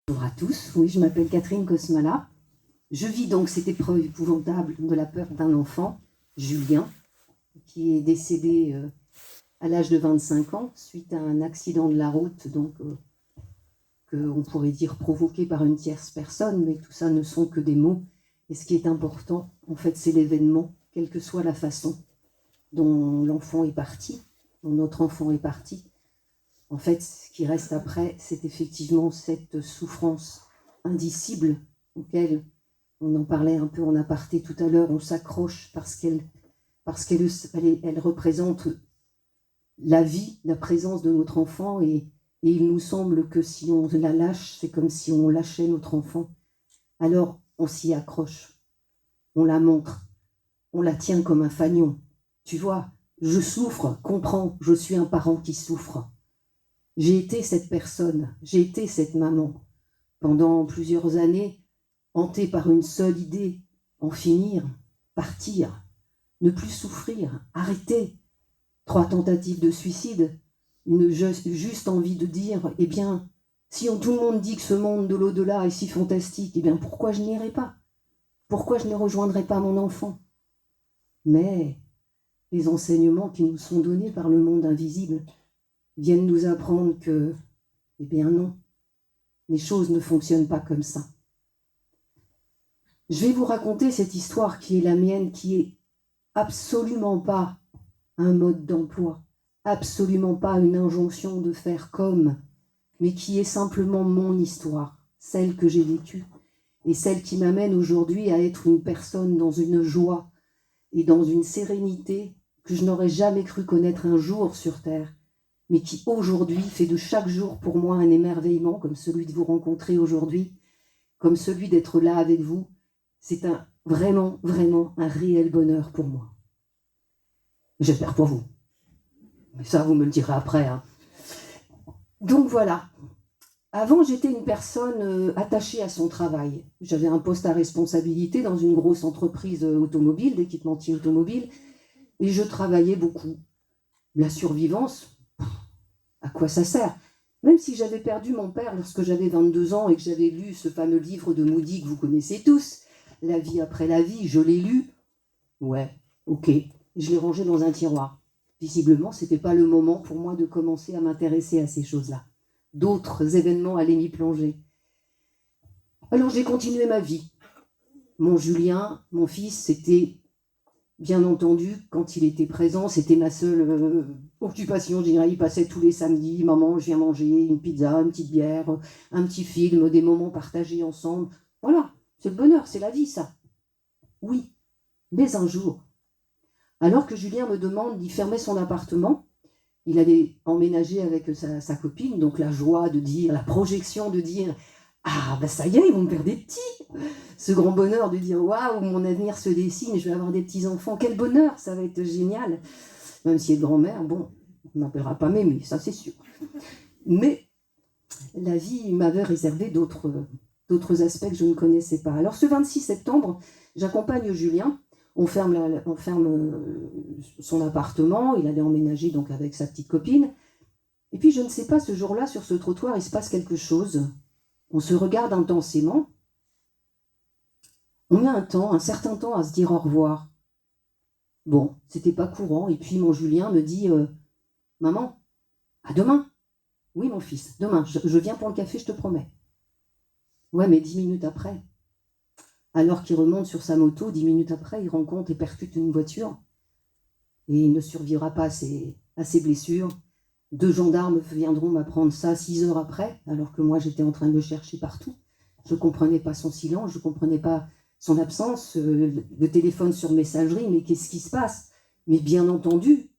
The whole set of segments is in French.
Bonjour à tous, oui, je m'appelle Catherine Kosmala. Je vis donc cette épreuve épouvantable de la peur d'un enfant, Julien, qui est décédé à l'âge de 25 ans suite à un accident de la route, donc qu'on pourrait dire provoqué par une tierce personne, mais tout ça ne sont que des mots. Et ce qui est important, en fait, c'est l'événement, quelle que soit la façon dont l'enfant est parti, dont notre enfant est parti. En fait, ce qui reste après, c'est effectivement cette souffrance indicible auquel on en parlait un peu en aparté tout à l'heure, on s'accroche parce qu'elle représente la vie, la présence de notre enfant, et il nous semble que si on la lâche, c'est comme si on lâchait notre enfant. Alors on s'y accroche, on la montre, on la tient comme un fanion. Tu vois, je souffre, comprends, je suis un parent qui souffre. J'ai été cette personne, j'ai été cette maman. Pendant plusieurs années, hantée par une seule idée, en finir, partir, ne plus souffrir, arrêter. 3 tentatives de suicide, une juste envie de dire, eh bien, si tout le monde dit que ce monde de l'au-delà est si fantastique, eh bien, pourquoi je n'irai pas? Pourquoi je ne rejoindrai pas mon enfant? Mais les enseignements qui nous sont donnés par le monde invisible viennent nous apprendre que, eh bien non, les choses ne fonctionnent pas comme ça. Je vais vous raconter cette histoire qui est la mienne, qui est absolument pas un mode d'emploi, absolument pas une injonction de faire comme, mais qui est simplement mon histoire, celle que j'ai vécue, et celle qui m'amène aujourd'hui à être une personne dans une joie et dans une sérénité que je n'aurais jamais cru connaître un jour sur Terre, mais qui aujourd'hui fait de chaque jour pour moi un émerveillement, comme celui de vous rencontrer aujourd'hui, comme celui d'être là avec vous. C'est vraiment un réel bonheur pour moi. J'espère pour vous. Mais ça, vous me le direz après. Hein. Donc voilà. Avant, j'étais une personne attachée à son travail. J'avais un poste à responsabilité dans une grosse entreprise automobile, d'équipementier automobile, et je travaillais beaucoup. La survivance, à quoi ça sert? Même si j'avais perdu mon père lorsque j'avais 22 ans et que j'avais lu ce fameux livre de Moody que vous connaissez tous, La vie après la vie, je l'ai lu. Ouais, ok. Je l'ai rangé dans un tiroir. Visiblement, ce n'était pas le moment pour moi de commencer à m'intéresser à ces choses-là. D'autres événements allaient m'y plonger. Alors j'ai continué ma vie. Mon Julien, mon fils, c'était bien entendu, quand il était présent, c'était ma seule occupation. Je dirais, il passait tous les samedis, maman, je viens manger une pizza, une petite bière, un petit film, des moments partagés ensemble. Voilà, c'est le bonheur, c'est la vie, ça. Oui, mais un jour, alors que Julien me demande d'y fermer son appartement, il allait emménager avec sa copine, donc la joie de dire, la projection de dire « Ah, ben ça y est, ils vont me faire des petits !» Ce grand bonheur de dire « Waouh, mon avenir se dessine, je vais avoir des petits-enfants, quel bonheur, ça va être génial !» Même si elle est grand-mère, bon, on ne m'appellera pas Mémé, ça c'est sûr. Mais la vie m'avait réservé d'autres aspects que je ne connaissais pas. Alors ce 26 septembre, j'accompagne Julien. On ferme son appartement, il allait emménager donc avec sa petite copine. Et puis je ne sais pas, ce jour-là, sur ce trottoir, il se passe quelque chose. On se regarde intensément. On met un certain temps à se dire au revoir. Bon, c'était pas courant. Et puis mon Julien me dit « Maman, à demain !» « Oui, mon fils, demain, je viens pour le café, je te promets. » Ouais, mais 10 minutes après, alors qu'il remonte sur sa moto, 10 minutes après, il rencontre et percute une voiture. Et il ne survivra pas à ses blessures. 2 gendarmes viendront m'apprendre ça 6 heures après, alors que moi, j'étais en train de le chercher partout. Je ne comprenais pas son silence, je ne comprenais pas son absence, le téléphone sur messagerie, mais qu'est-ce qui se passe? Mais bien entendu,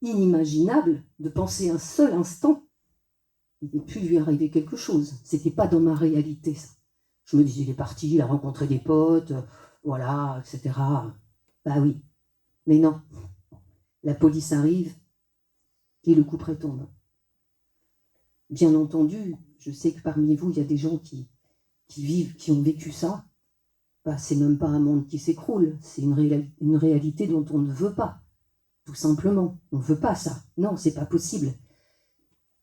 inimaginable de penser un seul instant il ait pu lui arriver quelque chose. C'était pas dans ma réalité, ça. Je me disais, il est parti, il a rencontré des potes, voilà, etc. Bah oui. Mais non. La police arrive et le coup près tombe. Bien entendu, je sais que parmi vous, il y a des gens qui vivent, qui ont vécu ça. Bah, c'est même pas un monde qui s'écroule, c'est une réalité dont on ne veut pas. Tout simplement. On ne veut pas ça. Non, c'est pas possible.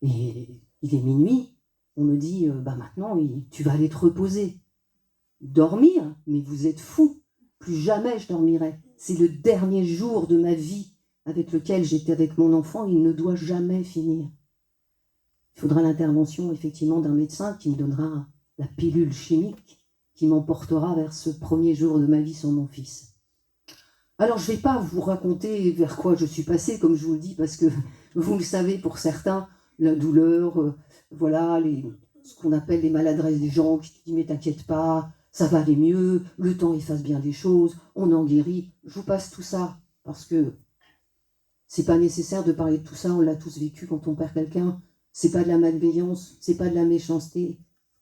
Et il est minuit. on me dit, maintenant, tu vas aller te reposer. Dormir? Mais vous êtes fous. Plus jamais je dormirai. C'est le dernier jour de ma vie avec lequel j'étais avec mon enfant. Il ne doit jamais finir. Il faudra l'intervention, effectivement, d'un médecin qui me donnera la pilule chimique qui m'emportera vers ce premier jour de ma vie sans mon fils. Alors, je ne vais pas vous raconter vers quoi je suis passée, comme je vous le dis, parce que vous le savez, pour certains, la douleur, ce qu'on appelle les maladresses des gens qui disent « mais t'inquiète pas, ça va aller mieux, le temps efface bien des choses, on en guérit ». Je vous passe tout ça, parce que c'est pas nécessaire de parler de tout ça, on l'a tous vécu quand on perd quelqu'un. C'est pas de la malveillance, c'est pas de la méchanceté.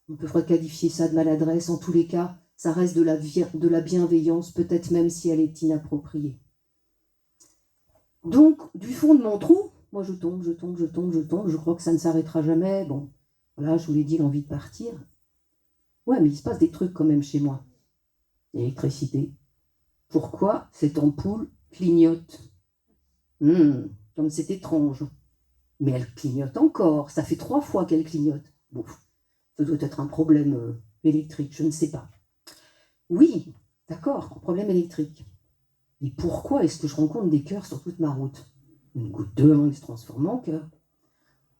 On peut qualifier ça de maladresse. En tous les cas, ça reste de la bienveillance, peut-être même si elle est inappropriée. Donc, du fond de mon trou, moi je tombe, je crois que ça ne s'arrêtera jamais. Bon, voilà, je vous l'ai dit, l'envie de partir. Ouais, mais il se passe des trucs quand même chez moi. L'électricité. Pourquoi cette ampoule clignote? Comme c'est étrange. Mais elle clignote encore. Ça fait 3 fois qu'elle clignote. Bon, ça doit être un problème électrique, je ne sais pas. Oui, d'accord, problème électrique. Mais pourquoi est-ce que je rencontre des cœurs sur toute ma route? Une goutte d'eau qui se transforme en cœur.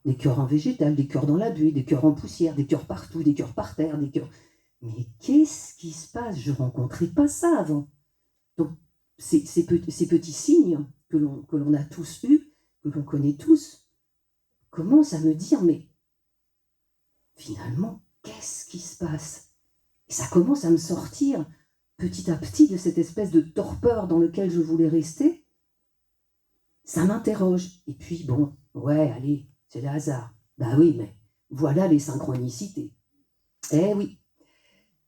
Des cœurs en végétal, des cœurs dans la buée, des cœurs en poussière, des cœurs partout, des cœurs par terre, des cœurs... Mais qu'est-ce qui se passe? Je ne rencontrais pas ça avant. Donc, ces petits signes que l'on a tous eus, que l'on connaît tous, commencent à me dire, mais finalement, qu'est-ce qui se passe? Et ça commence à me sortir petit à petit de cette espèce de torpeur dans laquelle je voulais rester. Ça m'interroge. Et puis, bon, ouais, allez, c'est le hasard. Bah oui, mais voilà les synchronicités. Eh oui.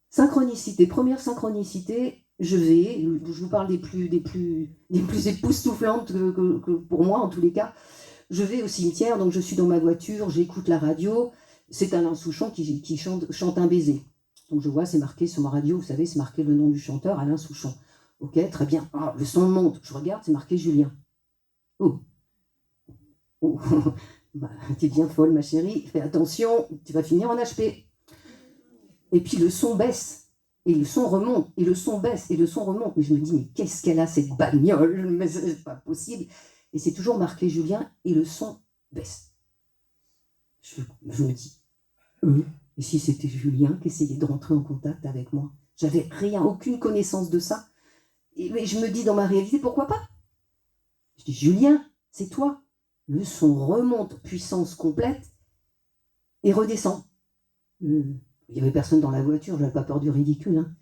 Synchronicité, première synchronicité, je vous parle des plus époustouflantes que pour moi, en tous les cas. Je vais au cimetière, donc je suis dans ma voiture, j'écoute la radio. C'est Alain Souchon qui chante un baiser. Donc je vois, c'est marqué sur ma radio, vous savez, c'est marqué le nom du chanteur, Alain Souchon. Ok, très bien. Ah, le son monte, je regarde, c'est marqué Julien. Oh. Bah, t'es bien folle, ma chérie, fais attention, tu vas finir en HP. Et puis le son baisse, et le son remonte, et le son baisse, et le son remonte. Mais je me dis, mais qu'est-ce qu'elle a, cette bagnole? Mais c'est pas possible. Et c'est toujours marqué Julien, et le son baisse. Je me dis, et si c'était Julien qui essayait de rentrer en contact avec moi? J'avais rien, aucune connaissance de ça. Mais je me dis dans ma réalité, pourquoi pas? Je dis, Julien, c'est toi. Le son remonte, puissance complète, et redescend. Il n'y avait personne dans la voiture, je n'avais pas peur du ridicule, hein.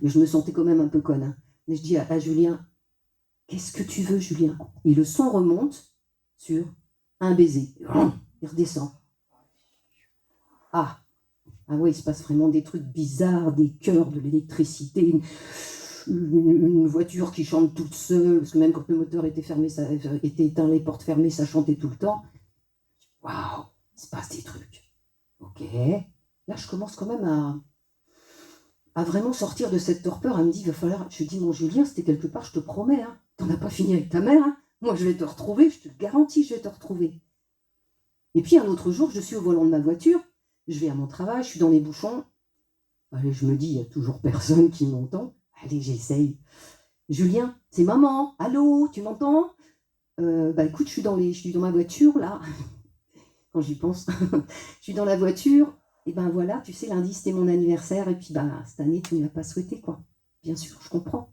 Mais je me sentais quand même un peu conne. Hein. Mais je dis à Julien, qu'est-ce que tu veux, Julien? Et le son remonte sur un baiser. Il redescend. Ah oui, il se passe vraiment des trucs bizarres, des chœurs, de l'électricité, une voiture qui chante toute seule, parce que même quand le moteur était fermé, ça était éteint, les portes fermées, ça chantait tout le temps. Waouh, il se passe des trucs. Ok. Là, je commence quand même à vraiment sortir de cette torpeur, à me dire, il va falloir... Je dis, mon Julien, c'était quelque part, je te promets, hein, t'en as pas fini avec ta mère, hein, moi je vais te retrouver, je te garantis, je vais te retrouver. Et puis un autre jour, je suis au volant de ma voiture, je vais à mon travail, je suis dans les bouchons. Allez, je me dis, il n'y a toujours personne qui m'entend. Allez, j'essaye. Julien, c'est maman. Allô, tu m'entends? Écoute, je suis dans ma voiture, là. Quand j'y pense. Je suis dans la voiture. Et ben voilà, tu sais, lundi, c'était mon anniversaire. Et puis, cette année, tu ne l'as pas souhaité, quoi. Bien sûr, je comprends.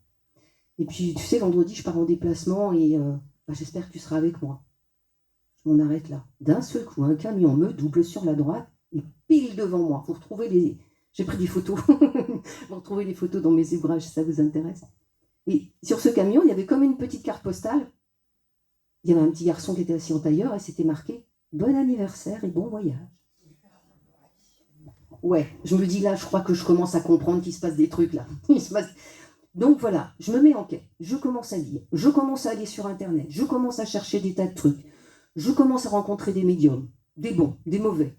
Et puis, tu sais, vendredi, je pars en déplacement et j'espère que tu seras avec moi. Je m'en arrête là. D'un seul coup, un camion me double sur la droite et pile devant moi. Vous retrouvez les... J'ai pris des photos. Vous retrouvez les photos dans mes ouvrages, si ça vous intéresse. Et sur ce camion, il y avait comme une petite carte postale. Il y avait un petit garçon qui était assis en tailleur et c'était marqué « Bon anniversaire et bon voyage ». Ouais, je me dis là, je crois que je commence à comprendre qu'il se passe des trucs là. Donc voilà, je me mets en quête. Je commence à lire. Je commence à aller sur Internet. Je commence à chercher des tas de trucs. Je commence à rencontrer des médiums. Des bons, des mauvais.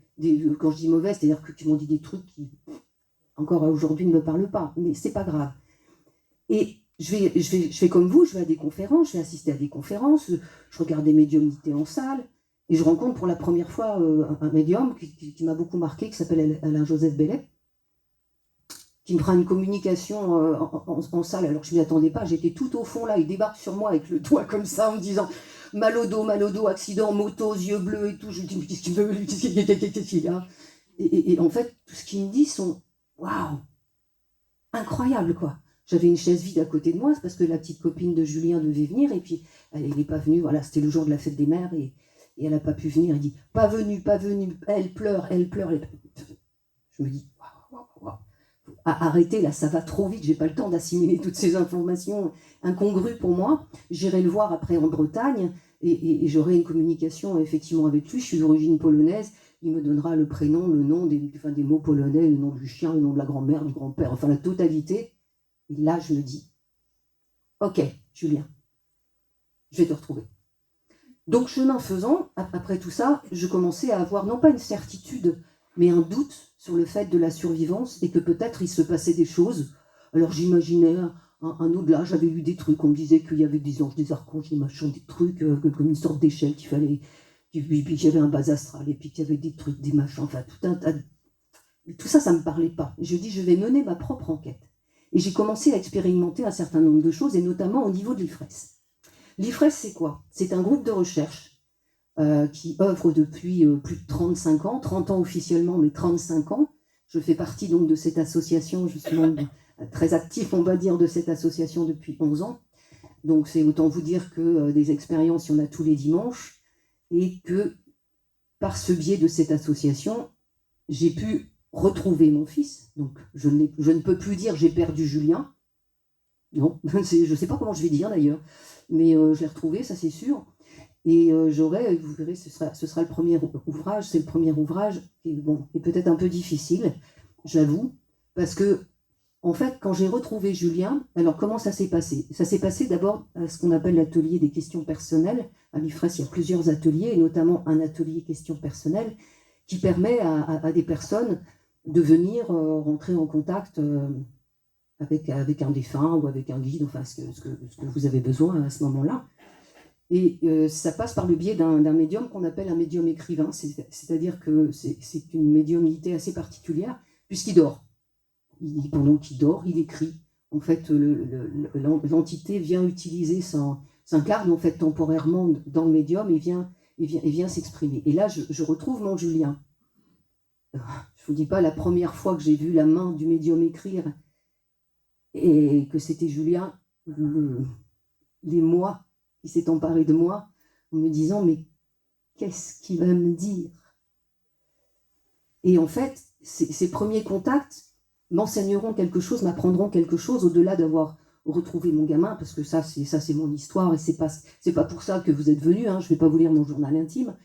Quand je dis mauvais, c'est-à-dire que tu m'ont dit des trucs qui, encore aujourd'hui, ne me parlent pas. Mais c'est pas grave. Et je fais comme vous, je vais à des conférences, je vais assister à des conférences, je regarde des médiumnités en salle. Et je rencontre pour la première fois un médium qui m'a beaucoup marqué, qui s'appelle Alain-Joseph Bellet, qui me fera une communication en salle. Alors je ne m'y attendais pas, j'étais tout au fond là, il débarque sur moi avec le doigt comme ça en me disant mal au dos, accident, moto, yeux bleus et tout. Je me dis, mais qu'est-ce qu'il veut, qu'est-ce qu'il a et en fait, tout ce qu'il me dit sont waouh, incroyable quoi. J'avais une chaise vide à côté de moi, c'est parce que la petite copine de Julien devait venir, et puis elle n'est pas venue, voilà, c'était le jour de la fête des mères, et elle n'a pas pu venir. Elle dit, pas venue, elle pleure. Je me dis, waouh. Arrêtez, là, ça va trop vite, j'ai pas le temps d'assimiler toutes ces informations incongrues pour moi. J'irai le voir après en Bretagne, et j'aurai une communication effectivement avec lui. Je suis d'origine polonaise, il me donnera le prénom, le nom, des mots polonais, le nom du chien, le nom de la grand-mère, du grand-père, enfin la totalité. Et là, je me dis, ok, Julien, je vais te retrouver. Donc, chemin faisant, après tout ça, je commençais à avoir non pas une certitude, mais un doute sur le fait de la survivance, et que peut-être il se passait des choses. Alors, j'imaginais un au-delà, j'avais lu des trucs, on me disait qu'il y avait des anges, des archanges, des machins, des trucs, comme une sorte d'échelle qu'il fallait, puis qu'il y avait un bas astral, et puis qu'il y avait des trucs, des machins, enfin, tout un tas de... Tout ça, ça ne me parlait pas. Et je dis, je vais mener ma propre enquête. Et j'ai commencé à expérimenter un certain nombre de choses, et notamment au niveau de l'IFRES. L'IFRES, c'est quoi? C'est un groupe de recherche qui œuvre depuis plus de 35 ans, 30 ans officiellement, mais 35 ans. Je fais partie donc de cette association, je suis membre très actif, on va dire, de cette association depuis 11 ans. Donc c'est autant vous dire que des expériences, il y en a tous les dimanches, et que par ce biais de cette association, j'ai pu retrouver mon fils. Donc je ne peux plus dire j'ai perdu Julien. Non, je ne sais pas comment je vais dire d'ailleurs, mais je l'ai retrouvé, ça c'est sûr. Et j'aurai, vous verrez, ce sera le premier ouvrage, c'est le premier ouvrage qui est peut-être un peu difficile, j'avoue, parce que, en fait, quand j'ai retrouvé Julien, alors comment ça s'est passé? Ça s'est passé d'abord à ce qu'on appelle l'atelier des questions personnelles. À l'IFRES, il y a plusieurs ateliers, et notamment un atelier questions personnelles qui permet à des personnes de venir rentrer en contact avec un défunt ou avec un guide, enfin ce que vous avez besoin à ce moment-là. Et ça passe par le biais d'un médium qu'on appelle un médium écrivain, c'est-à-dire que c'est une médiumnité assez particulière, puisqu'il dort. Pendant qu'il dort, il écrit. En fait, l'entité vient utiliser s'incarne en fait temporairement dans le médium et vient s'exprimer. Et là, je retrouve mon Julien. Je ne vous dis pas la première fois que j'ai vu la main du médium écrire et que c'était Julien, les mois qui s'est emparé de moi en me disant mais qu'est-ce qu'il va me dire? Et en fait, ces premiers contacts m'enseigneront quelque chose, m'apprendront quelque chose au-delà d'avoir retrouvé mon gamin, parce que ça c'est mon histoire et c'est pas pour ça que vous êtes venus, hein, je vais pas vous lire mon journal intime.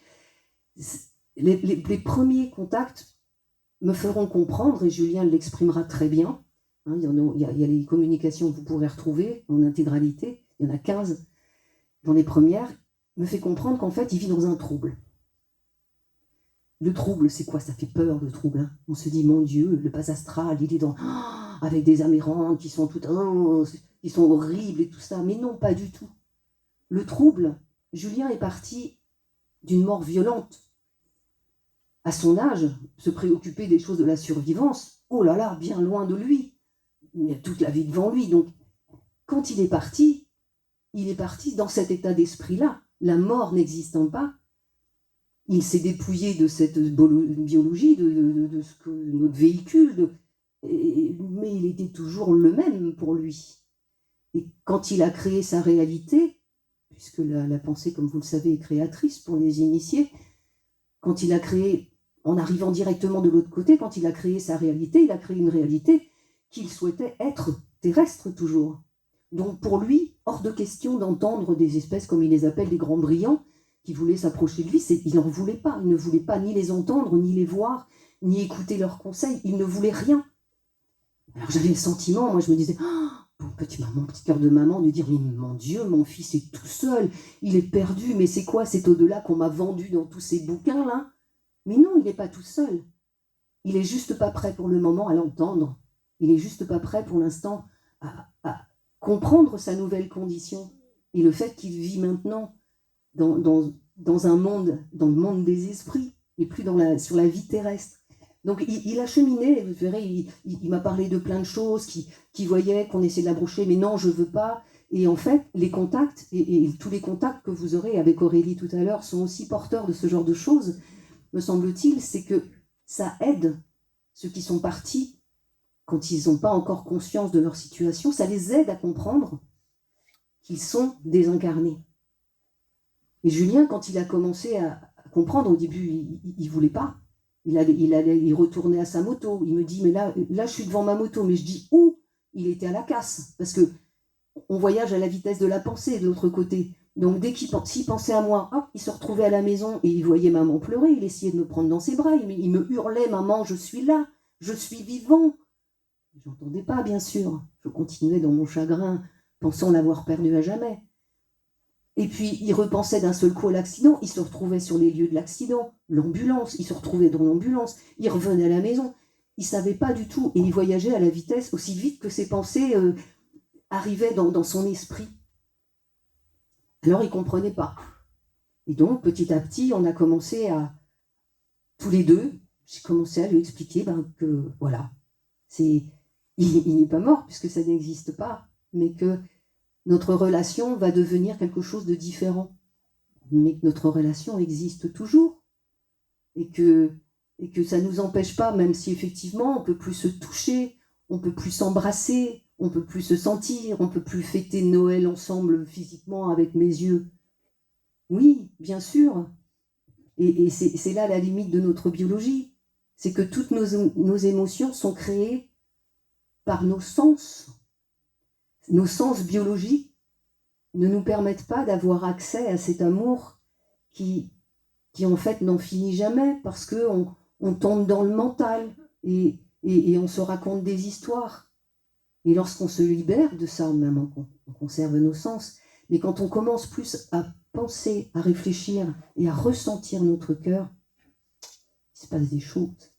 Les premiers contacts me feront comprendre, et Julien l'exprimera très bien, hein, il y a les communications que vous pourrez retrouver en intégralité, il y en a 15 dans les premières, me fait comprendre qu'en fait il vit dans un trouble. Le trouble, c'est quoi? Ça fait peur, le trouble. Hein. On se dit, mon Dieu, le bas astral, il est avec des amérantes qui sont toutes, qui sont horribles et tout ça. Mais non, pas du tout. Le trouble, Julien est parti d'une mort violente. À son âge, se préoccuper des choses de la survivance, oh là là, bien loin de lui. Il a toute la vie devant lui. Donc, quand il est parti dans cet état d'esprit-là. La mort n'existant pas, il s'est dépouillé de cette biologie, de ce que notre véhicule, mais il était toujours le même pour lui. Et quand il a créé sa réalité, puisque la pensée, comme vous le savez, est créatrice pour les initiés, quand il a créé, en arrivant directement de l'autre côté, quand il a créé sa réalité, il a créé une réalité qu'il souhaitait être terrestre toujours. Donc pour lui, hors de question d'entendre des espèces, comme il les appelle, des grands brillants, qui voulaient s'approcher de lui, il n'en voulait pas. Il ne voulait pas ni les entendre, ni les voir, ni écouter leurs conseils. Il ne voulait rien. Alors j'avais le sentiment, moi je me disais, oh, petit cœur de maman, de dire, mais mon Dieu, mon fils est tout seul, il est perdu, mais c'est quoi cet au-delà qu'on m'a vendu dans tous ces bouquins-là? Mais non, il n'est pas tout seul. Il n'est juste pas prêt pour le moment à l'entendre. Il n'est juste pas prêt pour l'instant à comprendre sa nouvelle condition. Et le fait qu'il vit maintenant dans dans le monde des esprits, et plus sur la vie terrestre. Donc il a cheminé, vous verrez, il m'a parlé de plein de choses, qui voyait qu'on essayait de l'approcher, mais non, je veux pas. Et en fait, les contacts, et tous les contacts que vous aurez avec Aurélie tout à l'heure, sont aussi porteurs de ce genre de choses, me semble-t-il, c'est que ça aide ceux qui sont partis, quand ils n'ont pas encore conscience de leur situation, ça les aide à comprendre qu'ils sont désincarnés. Et Julien, quand il a commencé à comprendre, au début, il ne voulait pas. Il retournait à sa moto. Il me dit, mais là, je suis devant ma moto. Mais je dis, où? Il était à la casse. Parce que on voyage à la vitesse de la pensée de l'autre côté. Donc dès s'il pensait à moi, hop, il se retrouvait à la maison et il voyait maman pleurer. Il essayait de me prendre dans ses bras. Il me hurlait, maman, je suis là, je suis vivant. Je n'entendais pas, bien sûr. Je continuais dans mon chagrin, pensant l'avoir perdu à jamais. Et puis, il repensait d'un seul coup à l'accident. Il se retrouvait sur les lieux de l'accident. L'ambulance, il se retrouvait dans l'ambulance. Il revenait à la maison. Il ne savait pas du tout. Et il voyageait à la vitesse aussi vite que ses pensées arrivaient dans son esprit. Alors, il ne comprenait pas. Et donc, petit à petit, on a commencé tous les deux, j'ai commencé à lui expliquer que, voilà, il n'est pas mort, puisque ça n'existe pas, mais que notre relation va devenir quelque chose de différent. Mais que notre relation existe toujours. Et que ça ne nous empêche pas, même si effectivement on ne peut plus se toucher, on ne peut plus s'embrasser, on ne peut plus se sentir, on ne peut plus fêter Noël ensemble physiquement avec mes yeux. Oui, bien sûr. Et c'est là la limite de notre biologie. C'est que toutes nos émotions sont créées par nos sens. Nos sens biologiques ne nous permettent pas d'avoir accès à cet amour qui en fait n'en finit jamais, parce qu'on tombe dans le mental et on se raconte des histoires. Et lorsqu'on se libère de ça, même on conserve nos sens, mais quand on commence plus à penser, à réfléchir et à ressentir notre cœur, il se passe des choses.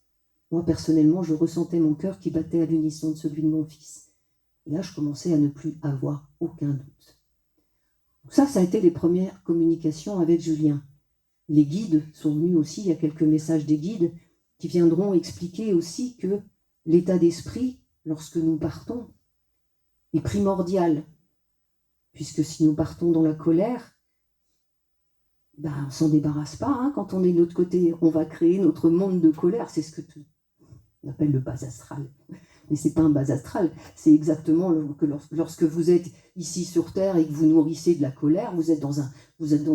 Moi, personnellement, je ressentais mon cœur qui battait à l'unisson de celui de mon fils. Et là, je commençais à ne plus avoir aucun doute. Donc ça a été les premières communications avec Julien. Les guides sont venus aussi, il y a quelques messages des guides qui viendront expliquer aussi que l'état d'esprit, lorsque nous partons, est primordial. Puisque si nous partons dans la colère, on ne s'en débarrasse pas. Hein, quand on est de l'autre côté, on va créer notre monde de colère. C'est ce que on appelle le bas astral. Mais ce n'est pas un bas astral, c'est exactement que lorsque vous êtes ici sur Terre et que vous nourrissez de la colère, vous êtes dans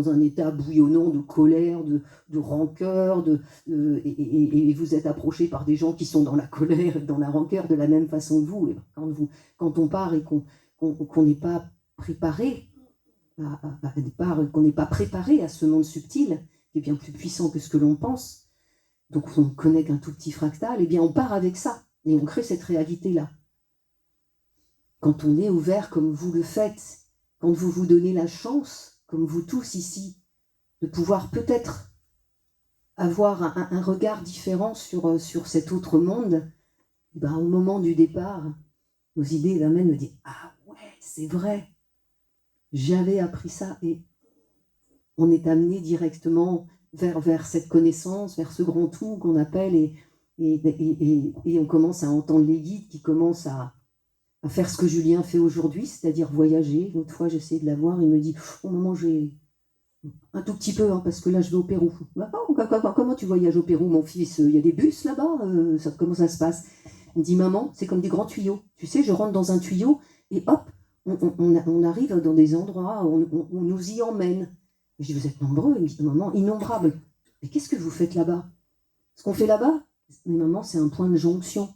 un état bouillonnant de colère, de rancœur, et vous êtes approché par des gens qui sont dans la colère et dans la rancœur de la même façon que vous. Et quand on part et qu'on n'est pas préparé, qu'on n'est pas préparé à ce monde subtil, qui est bien plus puissant que ce que l'on pense, donc on ne connaît qu'un tout petit fractal, eh bien on part avec ça. Et on crée cette réalité-là. Quand on est ouvert comme vous le faites, quand vous vous donnez la chance, comme vous tous ici, de pouvoir peut-être avoir un regard différent sur cet autre monde, au moment du départ, nos idées amènent à dire « Ah ouais, c'est vrai, j'avais appris ça » et on est amené directement vers cette connaissance, vers ce grand tout qu'on appelle et on commence à entendre les guides qui commencent à faire ce que Julien fait aujourd'hui, c'est-à-dire voyager. L'autre fois, j'essaie de la voir, il me dit « Oh maman, j'ai un tout petit peu, hein, parce que là, je vais au Pérou. » Comment tu voyages au Pérou, mon fils? Il y a des bus là-bas, comment ça se passe? Il me dit « Maman, c'est comme des grands tuyaux. Tu sais, je rentre dans un tuyau et hop, on arrive dans des endroits où on nous y emmène. » Je dis « Vous êtes nombreux ?» Il me dit « Maman, innombrables. » Mais qu'est-ce que vous faites là-bas? Ce qu'on fait là-bas, mais maman, c'est un point de jonction.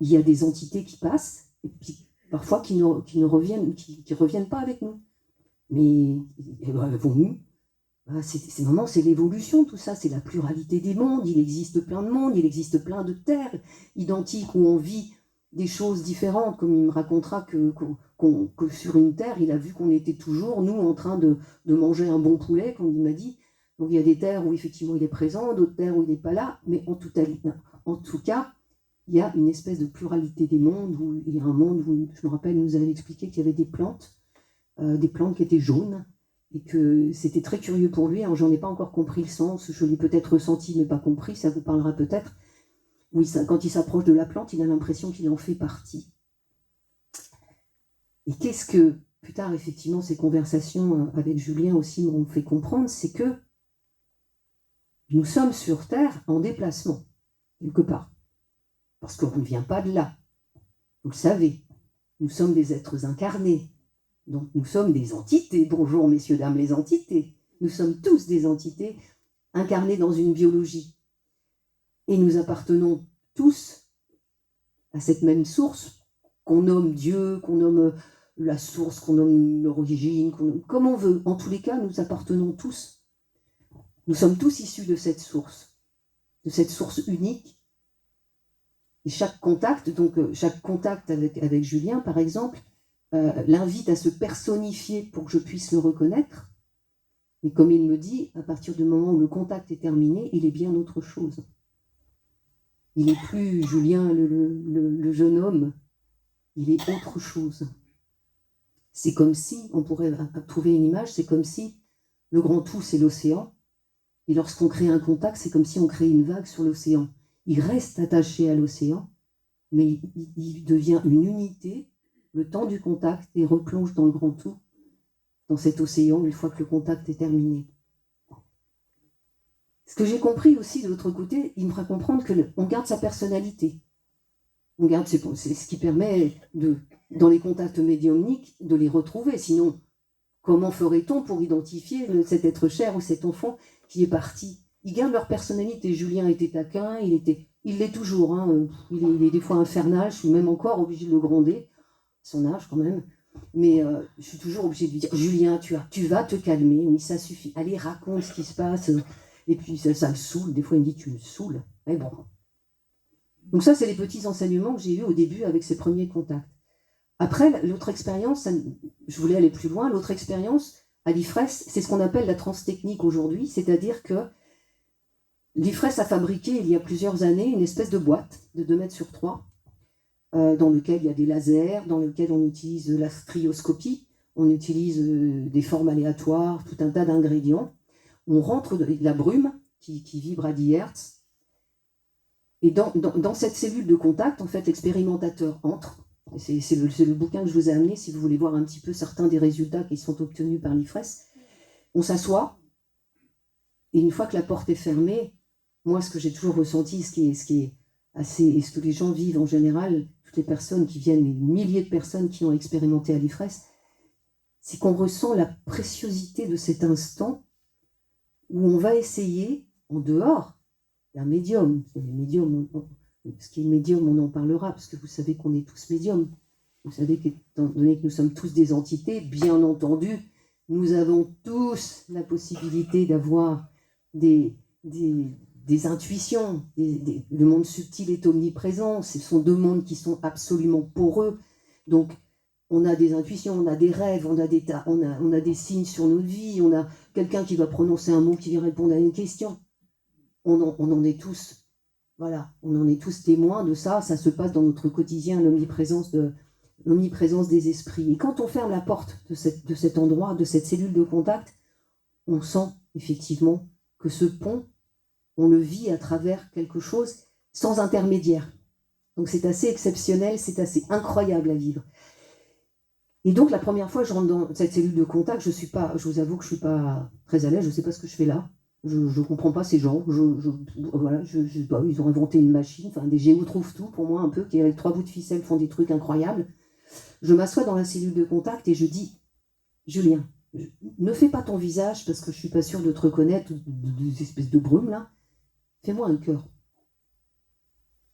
Il y a des entités qui passent, et puis parfois qui ne reviennent pas avec nous. Mais vont-nous? C'est l'évolution, tout ça, c'est la pluralité des mondes. Il existe plein de mondes, il existe plein de terres identiques où on vit des choses différentes, comme il me racontera que sur une terre, il a vu qu'on était toujours, nous, en train de manger un bon poulet, comme il m'a dit. Donc il y a des terres où effectivement il est présent, d'autres terres où il n'est pas là, mais en tout cas, il y a une espèce de pluralité des mondes, où il y a un monde où, je me rappelle, il nous avait expliqué qu'il y avait des plantes qui étaient jaunes, et que c'était très curieux pour lui. Alors, j'en ai pas encore compris le sens, je l'ai peut-être ressenti mais pas compris, ça vous parlera peut-être. Oui, quand il s'approche de la plante, il a l'impression qu'il en fait partie. Et qu'est-ce que, plus tard, effectivement, ces conversations avec Julien aussi m'ont fait comprendre, c'est que nous sommes sur Terre en déplacement, quelque part. Parce qu'on ne vient pas de là. Vous le savez, nous sommes des êtres incarnés. Donc nous sommes des entités. Bonjour, messieurs, dames, les entités. Nous sommes tous des entités incarnées dans une biologie. Et nous appartenons tous à cette même source qu'on nomme Dieu, qu'on nomme la source, qu'on nomme l'origine, comme on veut. En tous les cas, nous appartenons tous. Nous sommes tous issus de cette source unique. Et chaque contact, avec Julien, par exemple, l'invite à se personnifier pour que je puisse le reconnaître. Et comme il me dit, à partir du moment où le contact est terminé, il est bien autre chose. Il n'est plus Julien, le jeune homme, il est autre chose. C'est comme si, on pourrait trouver une image, c'est comme si le grand tout, c'est l'océan, et lorsqu'on crée un contact, c'est comme si on crée une vague sur l'océan. Il reste attaché à l'océan, mais il devient une unité le temps du contact et replonge dans le grand tout, dans cet océan, une fois que le contact est terminé. Ce que j'ai compris aussi de l'autre côté, il me fera comprendre qu'on garde sa personnalité. On garde, c'est ce qui permet, dans les contacts médiumniques, de les retrouver. Sinon, comment ferait-on pour identifier cet être cher ou cet enfant qui est parti? Ils gardent leur personnalité. Julien était taquin, il l'est toujours. Hein. Il est des fois infernal, je suis même encore obligée de le gronder, son âge quand même. Mais je suis toujours obligée de lui dire, Julien, tu vas te calmer, oui, ça suffit. Allez, raconte ce qui se passe. Et puis ça le saoule. Des fois, il me dit, tu me saoules. Mais bon. Donc ça, c'est les petits enseignements que j'ai eus au début avec ces premiers contacts. Après, l'autre expérience, je voulais aller plus loin, l'autre expérience à l'IFRES, c'est ce qu'on appelle la transtechnique aujourd'hui, c'est-à-dire que l'IFRES a fabriqué il y a plusieurs années une espèce de boîte de 2 mètres sur 3, dans lequel il y a des lasers, dans lequel on utilise la strioscopie, on utilise des formes aléatoires, tout un tas d'ingrédients. On rentre de la brume qui vibre à 10 Hz. Et dans cette cellule de contact, en fait, l'expérimentateur entre. C'est le bouquin que je vous ai amené, si vous voulez voir un petit peu certains des résultats qui sont obtenus par l'IFRES. On s'assoit, et une fois que la porte est fermée, moi, ce que j'ai toujours ressenti, ce qui est assez, et ce que les gens vivent en général, toutes les personnes qui viennent, les milliers de personnes qui ont expérimenté à l'IFRES, c'est qu'on ressent la préciosité de cet instant où on va essayer, en dehors d'un médium, ce qui est médium, on en parlera, parce que vous savez qu'on est tous médiums. Vous savez qu'étant donné que nous sommes tous des entités, bien entendu, nous avons tous la possibilité d'avoir des intuitions. Le monde subtil est omniprésent. Ce sont 2 mondes qui sont absolument poreux. Donc, on a des intuitions, on a des rêves, on a des signes sur notre vie, on a quelqu'un qui va prononcer un mot qui vient répondre à une question. On en est tous, voilà, on en est tous témoins de ça. Ça se passe dans notre quotidien, l'omniprésence des esprits. Et quand on ferme la porte de cet endroit, de cette cellule de contact, on sent effectivement que ce pont, on le vit à travers quelque chose sans intermédiaire. Donc c'est assez exceptionnel, c'est assez incroyable à vivre. Et donc la première fois que je rentre dans cette cellule de contact, je vous avoue que je ne suis pas très à l'aise, je ne sais pas ce que je fais là. Je ne comprends pas ces gens. Voilà, ils ont inventé une machine, enfin des géotrouve-tout pour moi un peu, qui avec 3 bouts de ficelle font des trucs incroyables. Je m'assois dans la cellule de contact et je dis, Julien, ne fais pas ton visage parce que je ne suis pas sûre de te reconnaître, des espèces de brume là. Fais-moi un cœur.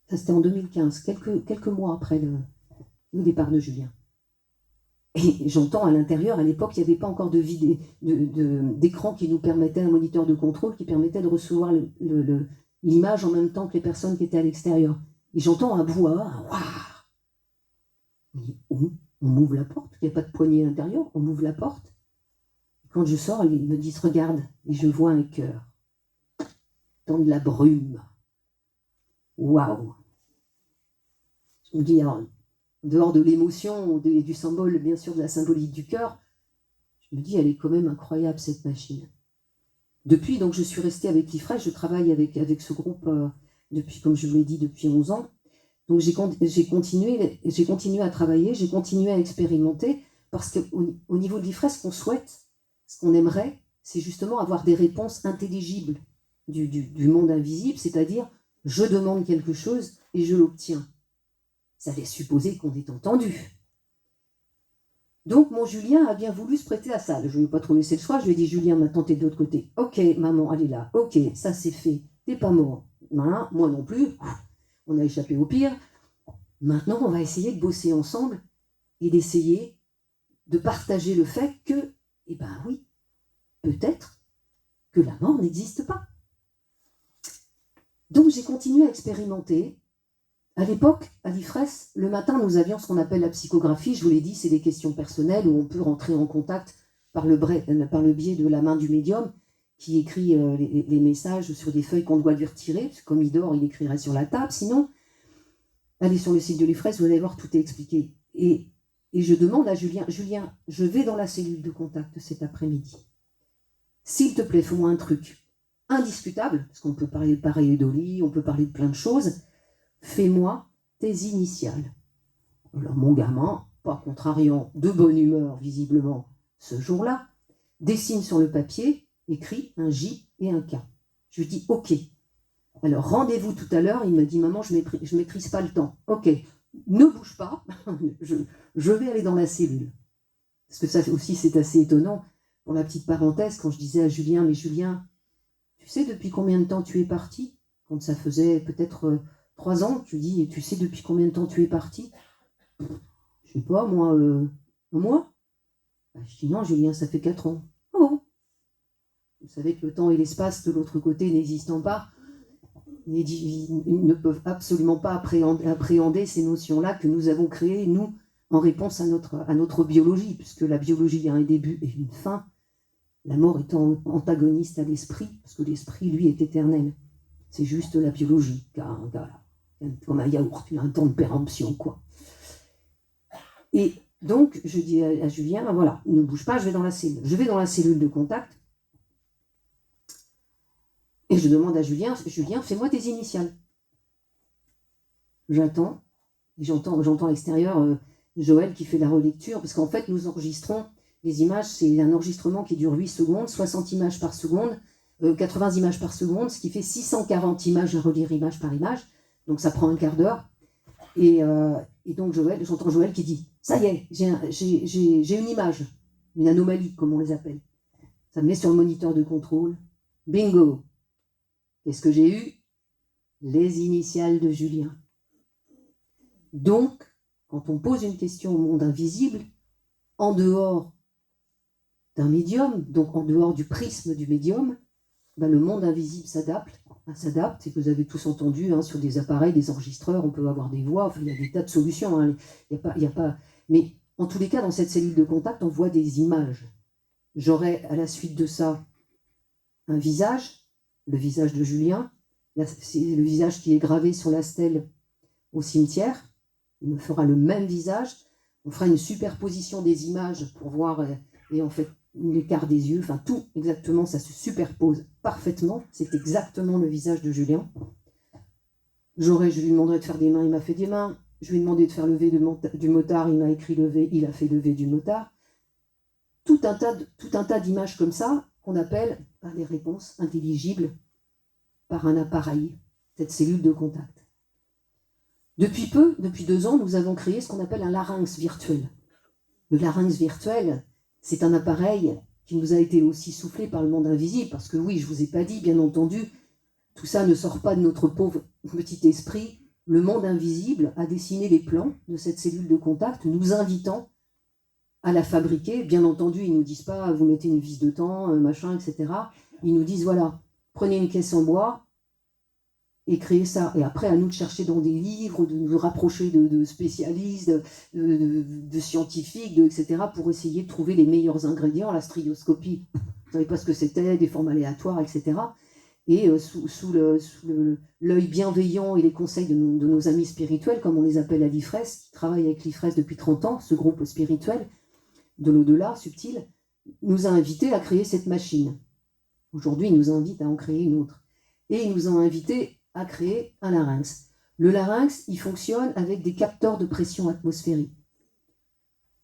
Ça c'était en 2015, quelques mois après le départ de Julien. Et j'entends à l'intérieur, à l'époque, il n'y avait pas encore d'écran qui nous permettait, un moniteur de contrôle qui permettait de recevoir l'image en même temps que les personnes qui étaient à l'extérieur. Et j'entends un brouhaha, waouh! On ouvre la porte, il n'y a pas de poignée à l'intérieur, on ouvre la porte. Quand je sors, ils me disent, regarde, et je vois un cœur dans de la brume. Waouh! Je me dis, alors, en dehors de l'émotion et du symbole, bien sûr, de la symbolique du cœur, Je me dis, elle est quand même incroyable, cette machine. Depuis, donc, je suis restée avec l'IFRES, je travaille avec ce groupe depuis, comme je vous l'ai dit, depuis 11 ans. Donc, j'ai continué à travailler, j'ai continué à expérimenter, parce qu'au niveau de l'IFRES, ce qu'on souhaite, ce qu'on aimerait, c'est justement avoir des réponses intelligibles du monde invisible, c'est-à-dire, je demande quelque chose et je l'obtiens. Ça laisse supposer qu'on est entendu. Donc, mon Julien a bien voulu se prêter à ça. Je ne lui ai pas trop laissé le choix. Je lui ai dit, Julien, maintenant, t'es de l'autre côté. Ok, maman, elle est là. Ok, ça, c'est fait. T'es pas mort. Voilà, moi non plus. On a échappé au pire. Maintenant, on va essayer de bosser ensemble et d'essayer de partager le fait que, eh ben oui, peut-être que la mort n'existe pas. Donc, j'ai continué à expérimenter. À l'époque, à l'IFRES, le matin, nous avions ce qu'on appelle la psychographie. Je vous l'ai dit, c'est des questions personnelles où on peut rentrer en contact par le biais de la main du médium qui écrit les messages sur des feuilles qu'on doit lui retirer. Parce que comme il dort, il écrirait sur la table. Sinon, allez sur le site de l'IFRES, vous allez voir, tout est expliqué. Et je demande à Julien, Julien, je vais dans la cellule de contact cet après-midi. S'il te plaît, fais-moi un truc indiscutable, parce qu'on peut parler de pareidolie, on peut parler de plein de choses. Fais-moi tes initiales. Alors mon gamin, pas contrariant, de bonne humeur visiblement ce jour-là, dessine sur le papier, écrit un J et un K. Je lui dis ok. Alors rendez-vous tout à l'heure, il m'a dit maman, je maîtrise pas le temps. Ok, ne bouge pas, je vais aller dans la cellule. Parce que ça aussi c'est assez étonnant. Pour la petite parenthèse, quand je disais à Julien, mais Julien, tu sais depuis combien de temps tu es parti? Quand ça faisait peut-être 3 ans, tu dis, tu sais depuis combien de temps tu es parti? Je sais pas, moi, un mois? Je dis non, Julien, ça fait 4 ans. Oh, vous savez que le temps et l'espace de l'autre côté n'existant pas, ils ne peuvent absolument pas appréhender ces notions-là que nous avons créées, nous, en réponse à notre biologie, puisque la biologie a un début et une fin, la mort étant antagoniste à l'esprit, parce que l'esprit, lui, est éternel. C'est juste la biologie, comme un yaourt, il a un temps de péremption, quoi. Et donc, je dis à Julien, voilà, ne bouge pas, je vais dans la cellule. Je vais dans la cellule de contact, et je demande à Julien, fais-moi tes initiales. J'attends, et j'entends à l'extérieur Joël qui fait la relecture, parce qu'en fait, nous enregistrons les images, c'est un enregistrement qui dure 8 secondes, 60 images par seconde, 80 images par seconde, ce qui fait 640 images à relire image par image, donc ça prend un quart d'heure. Et donc j'entends Joël qui dit, ça y est, j'ai une image, une anomalie, comme on les appelle. Ça me met sur le moniteur de contrôle. Bingo! Qu'est-ce que j'ai eu? Les initiales de Julien. Donc, quand on pose une question au monde invisible, en dehors d'un médium, donc en dehors du prisme du médium, ben le monde invisible s'adapte, et vous avez tous entendu, sur des appareils, des enregistreurs, on peut avoir des voix, enfin, il y a des tas de solutions, il y a pas... Mais en tous les cas, dans cette cellule de contact, on voit des images. J'aurai à la suite de ça un visage, le visage de Julien, c'est le visage qui est gravé sur la stèle au cimetière, il me fera le même visage, on fera une superposition des images pour voir, et en fait, l'écart des yeux, enfin tout exactement, ça se superpose parfaitement, c'est exactement le visage de Julien. Je lui demanderai de faire des mains, il m'a fait des mains, je lui ai demandé de faire le V du motard, il m'a écrit le V, il a fait le V du motard. Tout un tas d'images comme ça, qu'on appelle des réponses intelligibles par un appareil, cette cellule de contact. Depuis 2 ans, nous avons créé ce qu'on appelle un larynx virtuel. Le larynx virtuel, c'est un appareil qui nous a été aussi soufflé par le monde invisible, parce que oui, je ne vous ai pas dit, bien entendu, tout ça ne sort pas de notre pauvre petit esprit. Le monde invisible a dessiné les plans de cette cellule de contact, nous invitant à la fabriquer. Bien entendu, ils ne nous disent pas, vous mettez une vis de temps, machin, etc. Ils nous disent, voilà, prenez une caisse en bois et créez ça. Et après, à nous de chercher dans des livres, de nous rapprocher de spécialistes, de scientifiques, etc., pour essayer de trouver les meilleurs ingrédients. La strioscopie, vous ne savez pas ce que c'était, des formes aléatoires, etc. Et sous l'œil bienveillant et les conseils de nos amis spirituels, comme on les appelle à l'IFRES, qui travaillent avec l'IFRES depuis 30 ans, ce groupe spirituel de l'au-delà subtil, nous a invités à créer cette machine. Aujourd'hui, il nous invite à en créer une autre. Et ils nous ont invités à créer un larynx. Le larynx, il fonctionne avec des capteurs de pression atmosphérique.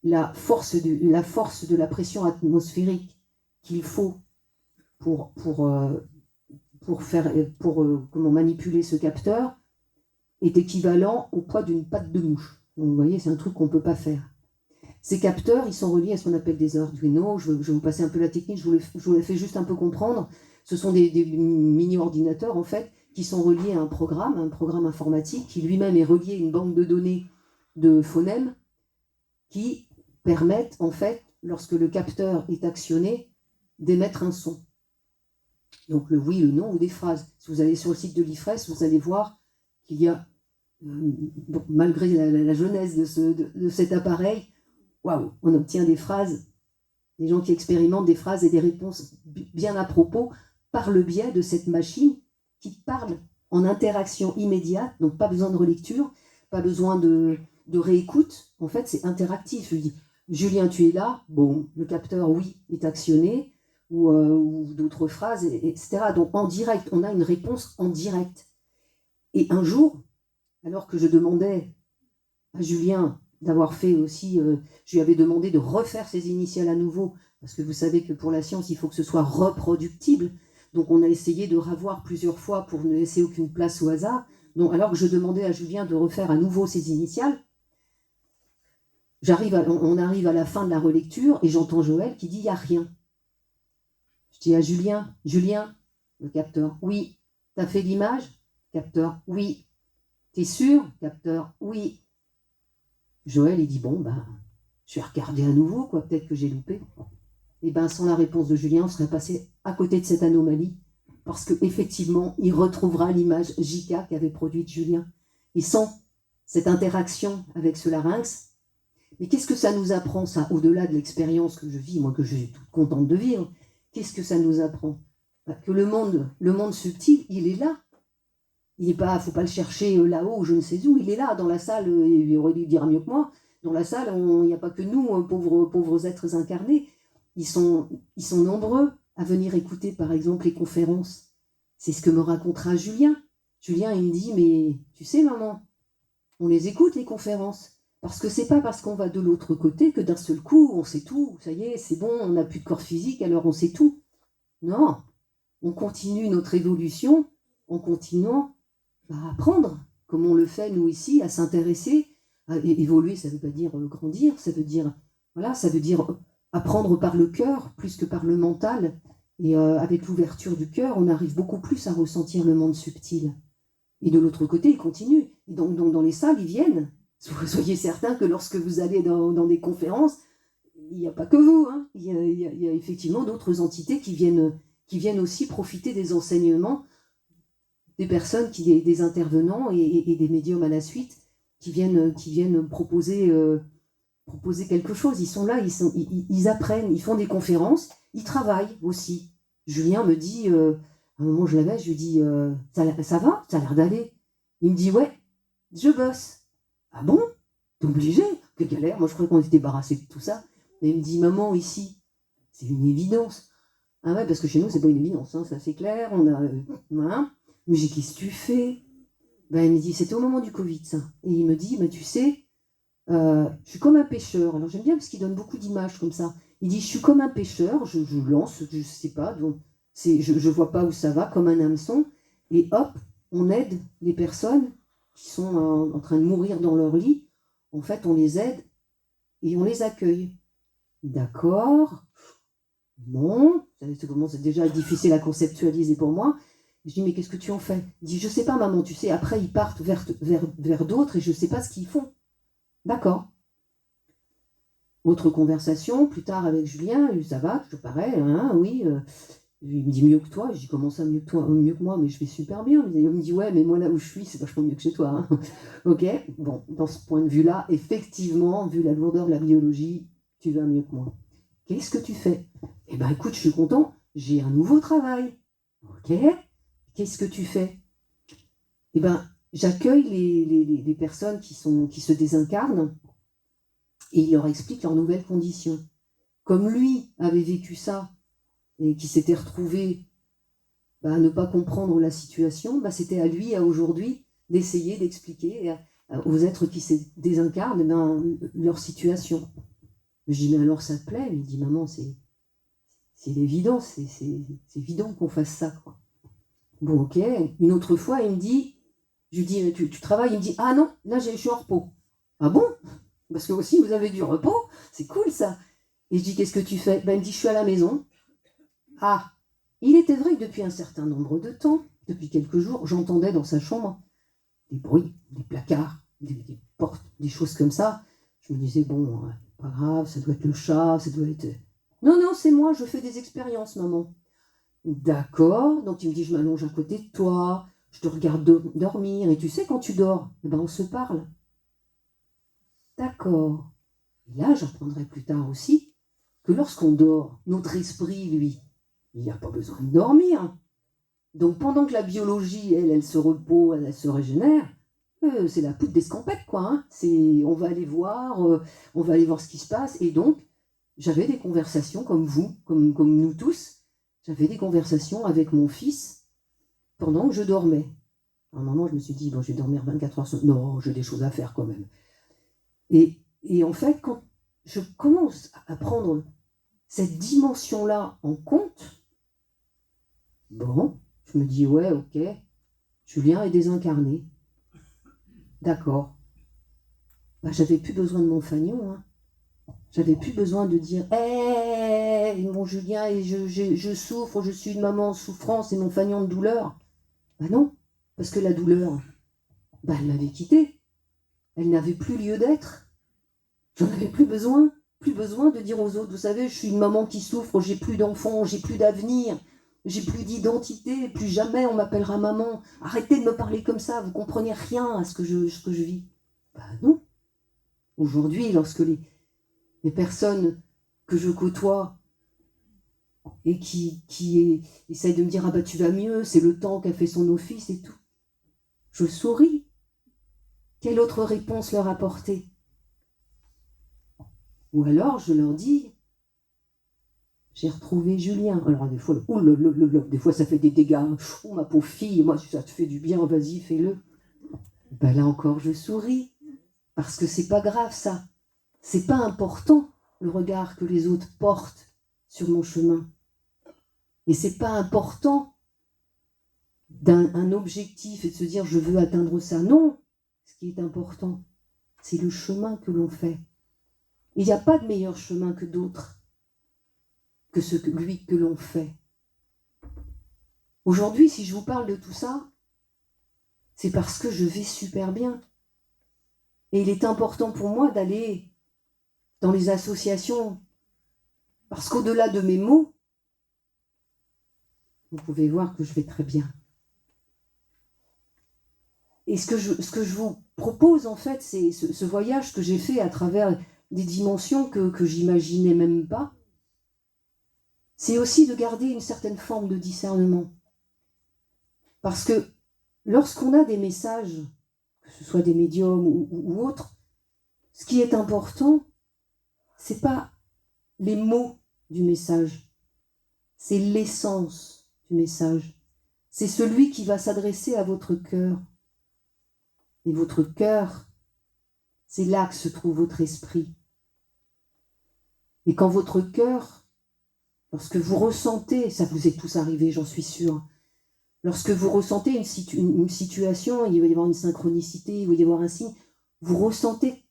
La force de la pression atmosphérique qu'il faut pour manipuler ce capteur est équivalent au poids d'une patte de mouche. Donc, vous voyez, c'est un truc qu'on ne peut pas faire. Ces capteurs, ils sont reliés à ce qu'on appelle des Arduino. Je vais vous passer un peu la technique, je vous la fais juste un peu comprendre. Ce sont des mini-ordinateurs, en fait, qui sont reliés à un programme informatique, qui lui-même est relié à une banque de données de phonèmes qui permettent, en fait, lorsque le capteur est actionné, d'émettre un son. Donc le oui, le non ou des phrases. Si vous allez sur le site de l'IFRES, vous allez voir qu'il y a, malgré la jeunesse de cet appareil, waouh, on obtient des phrases, des gens qui expérimentent des phrases et des réponses bien à propos par le biais de cette machine qui parle en interaction immédiate, donc pas besoin de relecture, pas besoin de réécoute. En fait, c'est interactif. Je dis, Julien, tu es là. Bon, le capteur, oui, est actionné, ou d'autres phrases, etc. Donc en direct, on a une réponse en direct. Et un jour, alors que je demandais à Julien d'avoir fait aussi, je lui avais demandé de refaire ses initiales à nouveau, parce que vous savez que pour la science, il faut que ce soit reproductible. Donc on a essayé de revoir plusieurs fois pour ne laisser aucune place au hasard. Donc alors que je demandais à Julien de refaire à nouveau ses initiales, on arrive à la fin de la relecture et j'entends Joël qui dit « il n'y a rien ». Je dis à Julien, « Julien, le capteur, oui. T'as fait l'image? Capteur, oui. T'es sûr? Capteur, oui. » Joël, il dit, bon, ben, je vais regarder à nouveau, quoi, peut-être que j'ai loupé. Et ben, sans la réponse de Julien, on serait passé à côté de cette anomalie, parce qu'effectivement, il retrouvera l'image JK qu'avait produite Julien. Et sans cette interaction avec ce larynx, mais qu'est-ce que ça nous apprend, ça, au-delà de l'expérience que je vis, moi, que je suis toute contente de vivre, qu'est-ce que ça nous apprend? Que le monde subtil, il est là. Il n'est pas, faut pas le chercher là-haut, je ne sais où, il est là, dans la salle, il aurait dû dire mieux que moi, dans la salle, il n'y a pas que nous, pauvres êtres incarnés, ils sont nombreux à venir écouter, par exemple, les conférences. C'est ce que me racontera Julien. Julien, il me dit, mais tu sais, maman, on les écoute, les conférences, parce que c'est pas parce qu'on va de l'autre côté que d'un seul coup, on sait tout, ça y est, c'est bon, on n'a plus de corps physique, alors on sait tout. Non, on continue notre évolution en continuant à apprendre, comme on le fait nous ici, à s'intéresser, à évoluer, ça ne veut pas dire grandir, ça veut dire, voilà, ça veut dire apprendre par le cœur plus que par le mental. Et avec l'ouverture du cœur, on arrive beaucoup plus à ressentir le monde subtil. Et de l'autre côté, ils continuent. Et donc dans les salles, ils viennent. Soyez certains que lorsque vous allez dans des conférences, il n'y a pas que vous. Hein. Il y a effectivement d'autres entités qui viennent aussi profiter des enseignements des personnes, des intervenants et des médiums à la suite qui viennent proposer quelque chose. Ils sont là, ils apprennent, ils font des conférences, ils travaillent aussi. Julien me dit, à un moment je l'avais, je lui dis, ça va? Ça a l'air d'aller. Il me dit, ouais, je bosse. Ah bon? T'es obligé? Quelle galère, moi je croyais qu'on était débarrassé de tout ça. Mais il me dit, maman, ici, c'est une évidence. Ah ouais, parce que chez nous, c'est pas une évidence, hein, ça c'est clair, on a... Voilà. Mais j'ai dit, qu'est-ce que tu fais? Ben, il me dit, c'était au moment du Covid, ça. Et il me dit, ben, tu sais, je suis comme un pêcheur. Alors j'aime bien parce qu'il donne beaucoup d'images comme ça. Il dit, je suis comme un pêcheur, je lance, je sais pas, donc je vois pas où ça va, comme un hameçon. Et hop, on aide les personnes qui sont en train de mourir dans leur lit. En fait, on les aide et on les accueille. D'accord. Bon, ça commence déjà à être difficile à conceptualiser pour moi. Je dis, mais qu'est-ce que tu en fais? Il dit, je sais pas, maman, tu sais, après, ils partent vers d'autres et je sais pas ce qu'ils font. D'accord. Autre conversation, plus tard avec Julien, ça va, toujours pareil, hein, oui. Il me dit mieux que toi. Je dis, comment ça, mieux que toi? Mieux que moi, mais je vais super bien. Il me dit, ouais, mais moi, là où je suis, c'est vachement mieux que chez toi. Hein. Ok, bon, dans ce point de vue-là, effectivement, vu la lourdeur de la biologie, tu vas mieux que moi. Qu'est-ce que tu fais? Eh ben, écoute, je suis content, j'ai un nouveau travail. Ok, qu'est-ce que tu fais? Eh ben, j'accueille les personnes qui se désincarnent et il leur explique leurs nouvelles conditions. comme lui avait vécu ça, et qui s'était retrouvé à ne pas comprendre la situation, c'était à lui, à aujourd'hui, d'essayer d'expliquer aux êtres qui se désincarnent leur situation. Je dis, mais alors ça te plaît? Il me dit, maman, c'est évident, c'est évident qu'on fasse ça, quoi. Bon, ok. Une autre fois, il me dit, je lui dis, tu travailles? Il me dit, ah non, là, je suis en repos. Ah bon? Parce que aussi, vous avez du repos? C'est cool, ça. Et je dis, qu'est-ce que tu fais? Il me dit, je suis à la maison. Ah, il était vrai que depuis un certain nombre de temps, depuis quelques jours, j'entendais dans sa chambre des bruits, des placards, des portes, des choses comme ça. Je me disais, bon, pas grave, ça doit être le chat, ça doit être... Non, non, c'est moi, je fais des expériences, maman. D'accord, donc il me dit, je m'allonge à côté de toi, je te regarde dormir, et tu sais, quand tu dors, on se parle. D'accord. Et là, j'apprendrai plus tard aussi que lorsqu'on dort, notre esprit, lui, il n'a pas besoin de dormir. Donc pendant que la biologie, elle se repose, elle se régénère, c'est la poudre d'escampette, quoi. Hein. On va aller voir, ce qui se passe. Et donc, j'avais des conversations comme vous, comme nous tous. J'avais des conversations avec mon fils pendant que je dormais. À un moment, je me suis dit, bon, je vais dormir 24 heures. Non, j'ai des choses à faire quand même. Et en fait, quand je commence à prendre cette dimension-là en compte, bon, je me dis, ouais, ok, Julien est désincarné. D'accord. J'avais plus besoin de mon fanion. Hein. J'avais plus besoin de dire, hé, mon Julien, et je souffre, je suis une maman en souffrance et mon fanion de douleur. Non, parce que la douleur, elle m'avait quitté. Elle n'avait plus lieu d'être. J'en avais plus besoin de dire aux autres, vous savez, je suis une maman qui souffre, j'ai plus d'enfants, j'ai plus d'avenir, j'ai plus d'identité, plus jamais on m'appellera maman. Arrêtez de me parler comme ça, vous comprenez rien à ce que je vis. Non. Aujourd'hui, lorsque les personnes que je côtoie et qui essayent de me dire, tu vas mieux, c'est le temps qu'a fait son office et tout, je souris. Quelle autre réponse leur apporter? Ou alors je leur dis, j'ai retrouvé Julien. Alors des fois, des fois ça fait des dégâts. Oh ma pauvre fille, moi ça te fait du bien, vas-y, fais-le. Là encore, je souris. Parce que c'est pas grave ça. C'est pas important le regard que les autres portent sur mon chemin. Et c'est pas important d'un objectif et de se dire je veux atteindre ça. Non, ce qui est important, c'est le chemin que l'on fait. Il n'y a pas de meilleur chemin que d'autres, que celui que l'on fait. Aujourd'hui, si je vous parle de tout ça, c'est parce que je vais super bien. Et il est important pour moi d'aller dans les associations, parce qu'au-delà de mes mots, vous pouvez voir que je vais très bien. Et ce que je vous propose, en fait, c'est ce voyage que j'ai fait à travers des dimensions que j'imaginais même pas. C'est aussi de garder une certaine forme de discernement. Parce que lorsqu'on a des messages, que ce soit des médiums ou autres, ce qui est important, c'est pas les mots du message, c'est l'essence du message. C'est celui qui va s'adresser à votre cœur. Et votre cœur, c'est là que se trouve votre esprit. Et quand votre cœur, lorsque vous ressentez, ça vous est tous arrivé, j'en suis sûre, lorsque vous ressentez une situation, il va y avoir une synchronicité, il va y avoir un signe, vous ressentez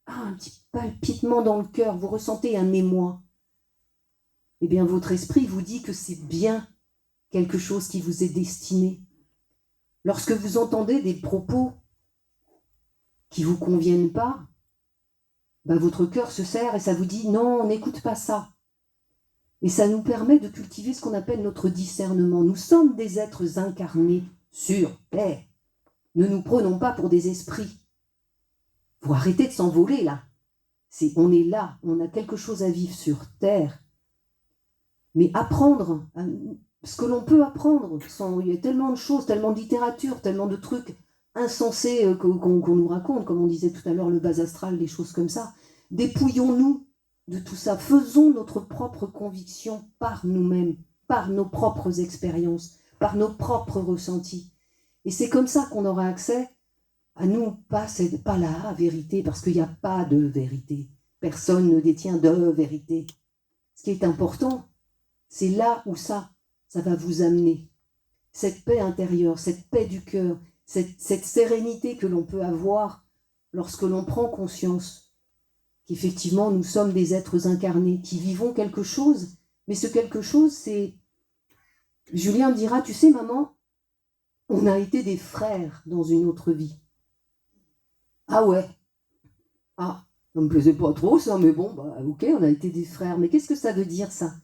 un petit palpitement dans le cœur, vous ressentez un émoi. Eh bien, votre esprit vous dit que c'est bien quelque chose qui vous est destiné. Lorsque vous entendez des propos qui ne vous conviennent pas, votre cœur se serre et ça vous dit non, n'écoute pas ça. Et ça nous permet de cultiver ce qu'on appelle notre discernement. Nous sommes des êtres incarnés sur Terre. Ne nous prenons pas pour des esprits. Faut arrêter de s'envoler là. On est là, on a quelque chose à vivre sur Terre. Mais apprendre, ce que l'on peut apprendre, il y a tellement de choses, tellement de littérature, tellement de trucs insensés qu'on nous raconte, comme on disait tout à l'heure, le bas astral, des choses comme ça. Dépouillons-nous de tout ça. Faisons notre propre conviction par nous-mêmes, par nos propres expériences, par nos propres ressentis. Et c'est comme ça qu'on aura accès à nous, pas la vérité, parce qu'il n'y a pas de vérité. Personne ne détient de vérité. Ce qui est important, c'est là où ça va vous amener. Cette paix intérieure, cette paix du cœur, cette sérénité que l'on peut avoir lorsque l'on prend conscience qu'effectivement nous sommes des êtres incarnés qui vivons quelque chose, mais ce quelque chose, c'est... Julien me dira, tu sais maman, on a été des frères dans une autre vie. Ah ouais. Ah, ça me plaisait pas trop ça, mais bon, bah ok, on a été des frères. Mais qu'est-ce que ça veut dire ça?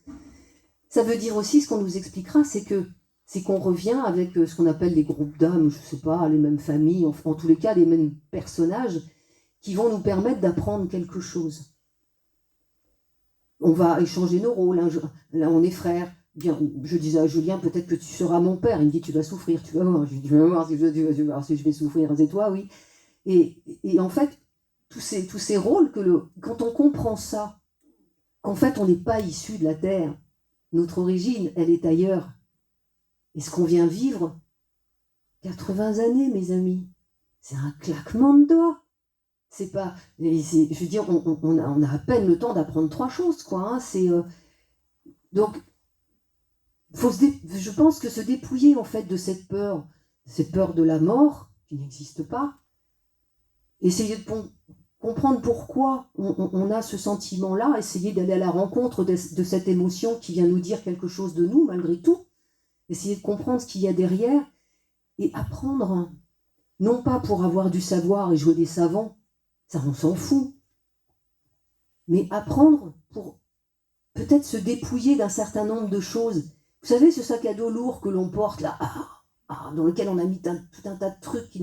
Ça veut dire aussi, ce qu'on nous expliquera, c'est qu'on revient avec ce qu'on appelle les groupes d'âmes, je sais pas, les mêmes familles, en tous les cas les mêmes personnages, qui vont nous permettre d'apprendre quelque chose. On va échanger nos rôles, hein, là on est frères. Bien, je disais à Julien, peut-être que tu seras mon père. Il me dit, tu vas souffrir, tu vas voir. Je dis, tu vas voir si je vais souffrir, c'est toi, oui. Et en fait, tous ces rôles, quand on comprend ça, qu'en fait on n'est pas issu de la terre, notre origine, elle est ailleurs. Et ce qu'on vient vivre, 80 années, mes amis, c'est un claquement de doigts. C'est pas, je veux dire, on a à peine le temps d'apprendre 3 choses, quoi. Hein, donc, je pense que se dépouiller en fait de cette peur de la mort qui n'existe pas, essayer de comprendre pourquoi on a ce sentiment-là, essayer d'aller à la rencontre de cette émotion qui vient nous dire quelque chose de nous malgré tout, essayer de comprendre ce qu'il y a derrière et apprendre, non pas pour avoir du savoir et jouer des savants, ça on s'en fout, mais apprendre pour peut-être se dépouiller d'un certain nombre de choses. Vous savez, ce sac à dos lourd que l'on porte là, dans lequel on a mis tout un tas de trucs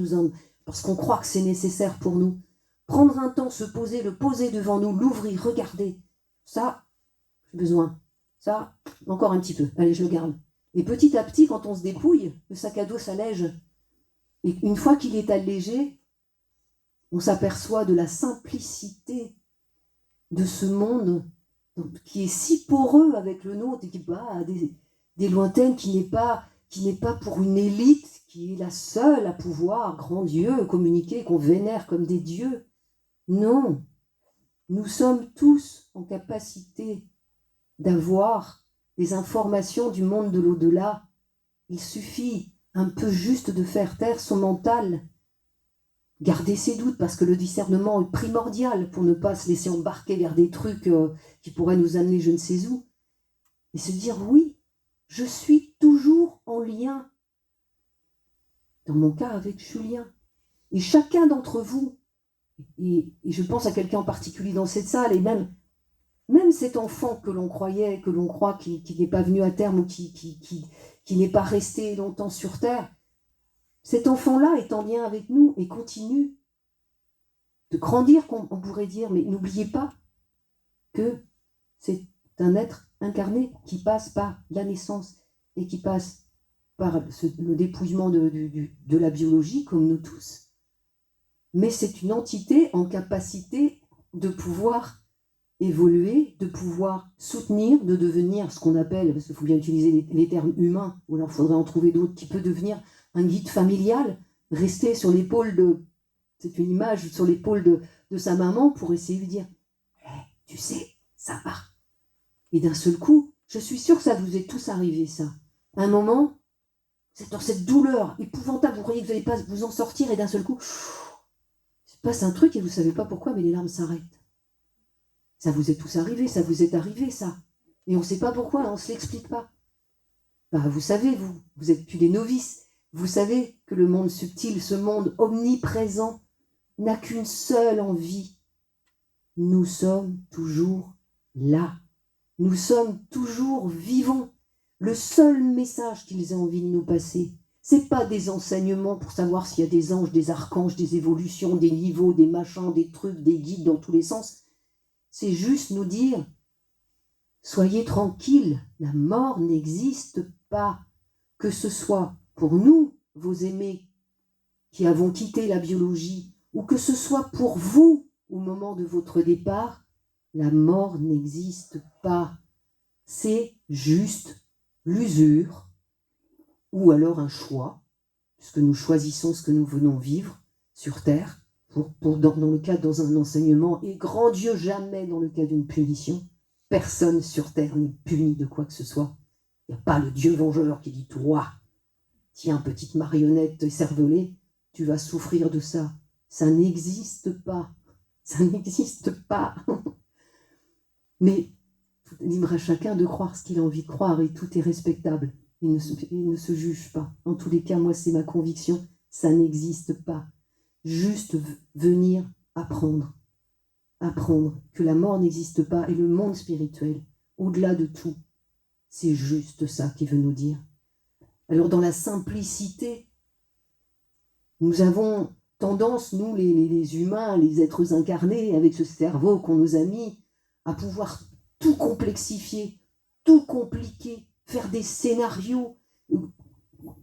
parce qu'on croit que c'est nécessaire pour nous. Prendre un temps, se poser, le poser devant nous, l'ouvrir, regarder. Ça, j'ai besoin. Ça, encore un petit peu. Allez, je le garde. Et petit à petit, quand on se dépouille, le sac à dos s'allège. Et une fois qu'il est allégé, on s'aperçoit de la simplicité de ce monde qui est si poreux avec le nôtre et qui bat des lointaines, qui n'est pas pour une élite qui est la seule à pouvoir, grand Dieu, communiquer, qu'on vénère comme des dieux. Non, nous sommes tous en capacité d'avoir des informations du monde de l'au-delà. Il suffit un peu juste de faire taire son mental, garder ses doutes, parce que le discernement est primordial pour ne pas se laisser embarquer vers des trucs qui pourraient nous amener je ne sais où, et se dire oui, je suis toujours en lien, dans mon cas avec Julien, et chacun d'entre vous, et je pense à quelqu'un en particulier dans cette salle, et même cet enfant que l'on croit qui n'est pas venu à terme ou qui n'est pas resté longtemps sur terre, cet enfant-là est en lien avec nous et continue de grandir, on pourrait dire, mais n'oubliez pas que c'est un être incarné qui passe par la naissance et qui passe par le dépouillement de la biologie, comme nous tous. Mais c'est une entité en capacité de pouvoir évoluer, de pouvoir soutenir, de devenir ce qu'on appelle, parce qu'il faut bien utiliser les termes humains, ou alors il faudrait en trouver d'autres, qui peut devenir un guide familial, rester sur l'épaule c'est une image, sur l'épaule de sa maman pour essayer de lui dire tu sais, ça va. Et d'un seul coup, je suis sûre que ça vous est tous arrivé, ça. À un moment, c'est dans cette douleur épouvantable, vous croyez que vous n'allez pas vous en sortir, et d'un seul coup, il se passe un truc et vous ne savez pas pourquoi, mais les larmes s'arrêtent. Ça vous est tous arrivé, ça vous est arrivé, ça. Et on ne sait pas pourquoi, on ne se l'explique pas. Bah, vous savez, vous êtes plus des novices. Vous savez que le monde subtil, ce monde omniprésent, n'a qu'une seule envie. Nous sommes toujours là. Nous sommes toujours vivants. Le seul message qu'ils ont envie de nous passer, c'est pas des enseignements pour savoir s'il y a des anges, des archanges, des évolutions, des niveaux, des machins, des trucs, des guides dans tous les sens. C'est juste nous dire, soyez tranquilles, la mort n'existe pas. Que ce soit pour nous, vos aimés, qui avons quitté la biologie, ou que ce soit pour vous, au moment de votre départ, La mort n'existe pas. C'est juste l'usure, ou alors un choix, puisque nous choisissons ce que nous venons vivre sur Terre, dans le cadre dans un enseignement, et grand Dieu, jamais dans le cas d'une punition. Personne sur Terre n'est puni de quoi que ce soit. Il n'y a pas le Dieu vengeur qui dit « Toi, tiens, petite marionnette cervelée, tu vas souffrir de ça. » Ça n'existe pas. Ça n'existe pas. Mais libre à chacun de croire ce qu'il a envie de croire, et tout est respectable. Il ne se juge pas. En tous les cas, moi, c'est ma conviction, ça n'existe pas. Juste venir apprendre. Apprendre que la mort n'existe pas, et le monde spirituel, au-delà de tout, c'est juste ça qu'il veut nous dire. Alors, dans la simplicité, nous avons tendance, nous, les humains, les êtres incarnés, avec ce cerveau qu'on nous a mis, à pouvoir tout complexifier, tout compliquer, faire des scénarios,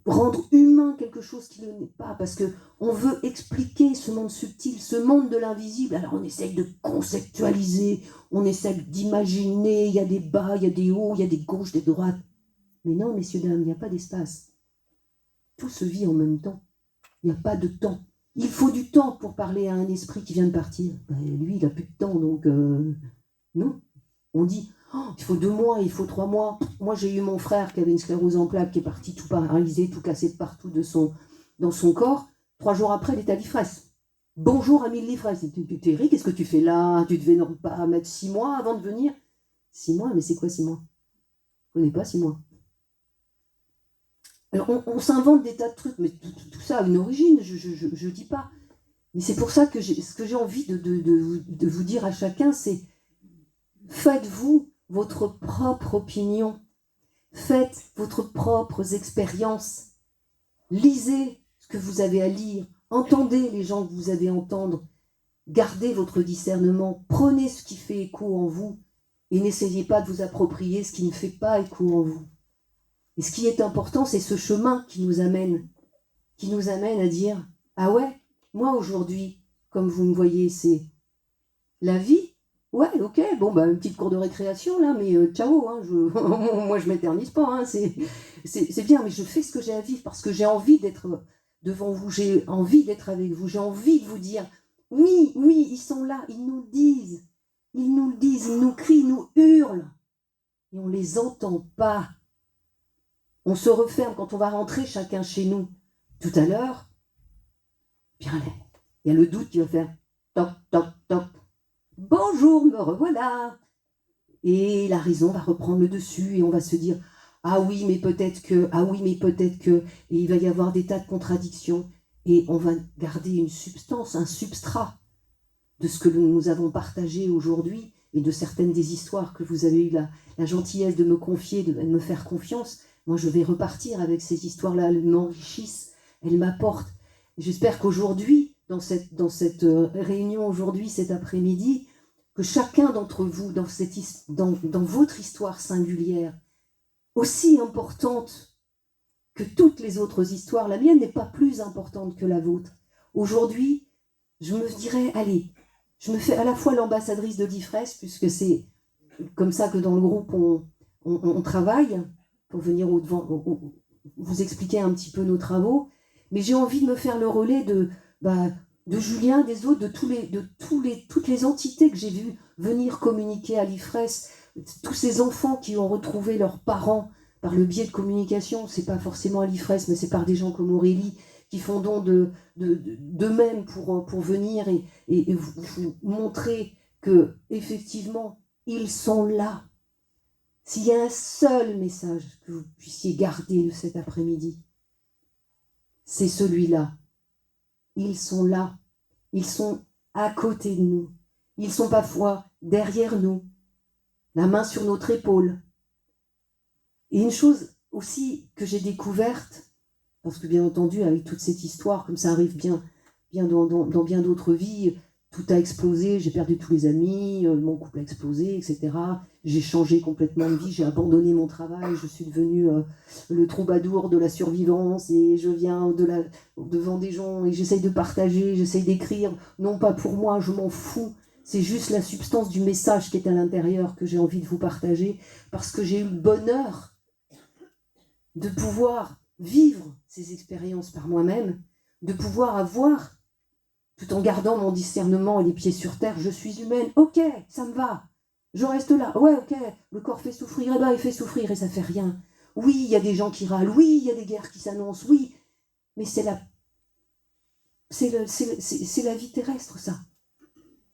rendre humain quelque chose qui ne l'est pas, parce qu'on veut expliquer ce monde subtil, ce monde de l'invisible. Alors on essaye de conceptualiser, on essaye d'imaginer, il y a des bas, il y a des hauts, il y a des gauches, des droites. Mais non, messieurs, dames, il n'y a pas d'espace. Tout se vit en même temps. Il n'y a pas de temps. Il faut du temps pour parler à un esprit qui vient de partir. Lui, il n'a plus de temps, donc non. On dit, oh, il faut 2 mois, il faut 3 mois. Moi, j'ai eu mon frère qui avait une sclérose en plaques, qui est parti tout paralysé, tout cassé de partout dans son corps. 3 jours après, il est à l'IFRES. Bonjour, Amile l'IFRES. Thierry, qu'est-ce que tu fais là? Tu devais non pas mettre 6 mois avant de venir. 6 mois, mais c'est quoi 6 mois? Je ne connais pas 6 mois. Alors, on s'invente des tas de trucs, mais tout ça a une origine, je ne dis pas. Mais c'est pour ça que ce que j'ai envie de vous dire à chacun, c'est faites-vous votre propre opinion, faites votre propres expériences, lisez ce que vous avez à lire, entendez les gens que vous avez à entendre, gardez votre discernement, prenez ce qui fait écho en vous et n'essayez pas de vous approprier ce qui ne fait pas écho en vous. Et ce qui est important, c'est ce chemin qui nous amène à dire « Ah ouais, moi aujourd'hui, comme vous me voyez, c'est la vie. Ouais, ok, bon, bah, une petite cour de récréation, là, mais ciao, hein, moi je m'éternise pas, hein, c'est bien, mais je fais ce que j'ai à vivre, parce que j'ai envie d'être devant vous, j'ai envie d'être avec vous, j'ai envie de vous dire, oui, ils sont là, ils nous le disent, ils nous crient, ils nous hurlent, et on les entend pas. On se referme quand on va rentrer chacun chez nous. Tout à l'heure, bien, il y a le doute qui va faire toc, toc, toc. Bonjour, me revoilà. Et la raison va reprendre le dessus et on va se dire ah oui, mais peut-être que, et il va y avoir des tas de contradictions et on va garder une substance, un substrat de ce que nous avons partagé aujourd'hui et de certaines des histoires que vous avez eu la gentillesse de me confier, de me faire confiance. Moi, je vais repartir avec ces histoires-là, elles m'enrichissent, elles m'apportent. J'espère qu'aujourd'hui, dans cette réunion aujourd'hui, cet après-midi, que chacun d'entre vous, dans votre histoire singulière, aussi importante que toutes les autres histoires, la mienne n'est pas plus importante que la vôtre. Aujourd'hui, je me dirais, allez, je me fais à la fois l'ambassadrice de l'IFRES, puisque c'est comme ça que dans le groupe on travaille, pour venir vous expliquer un petit peu nos travaux, mais j'ai envie de me faire le relais de Julien, des autres, toutes les entités que j'ai vues venir communiquer à l'IFRES, tous ces enfants qui ont retrouvé leurs parents par le biais de communication, c'est pas forcément à l'IFRES, mais c'est par des gens comme Aurélie, qui font don d'eux-mêmes pour venir et vous montrer que effectivement ils sont là. S'il y a un seul message que vous puissiez garder de cet après-midi, c'est celui-là. Ils sont là. Ils sont à côté de nous. Ils sont parfois derrière nous, la main sur notre épaule. Et une chose aussi que j'ai découverte, parce que bien entendu, avec toute cette histoire, comme ça arrive bien dans bien d'autres vies, tout a explosé, j'ai perdu tous les amis, mon couple a explosé, etc. J'ai changé complètement de vie, j'ai abandonné mon travail, je suis devenue le troubadour de la survivance et je viens devant des gens et j'essaye de partager, j'essaye d'écrire, non pas pour moi, je m'en fous, C'est juste la substance du message qui est à l'intérieur que j'ai envie de vous partager, parce que j'ai eu le bonheur de pouvoir vivre ces expériences par moi-même, de pouvoir avoir, tout en gardant mon discernement et les pieds sur terre, je suis humaine, ok, ça me va, je reste là, ouais, ok, le corps fait souffrir, et ben il fait souffrir et ça fait rien. Oui, il y a des gens qui râlent, oui, il y a des guerres qui s'annoncent, oui, mais c'est la vie terrestre, ça.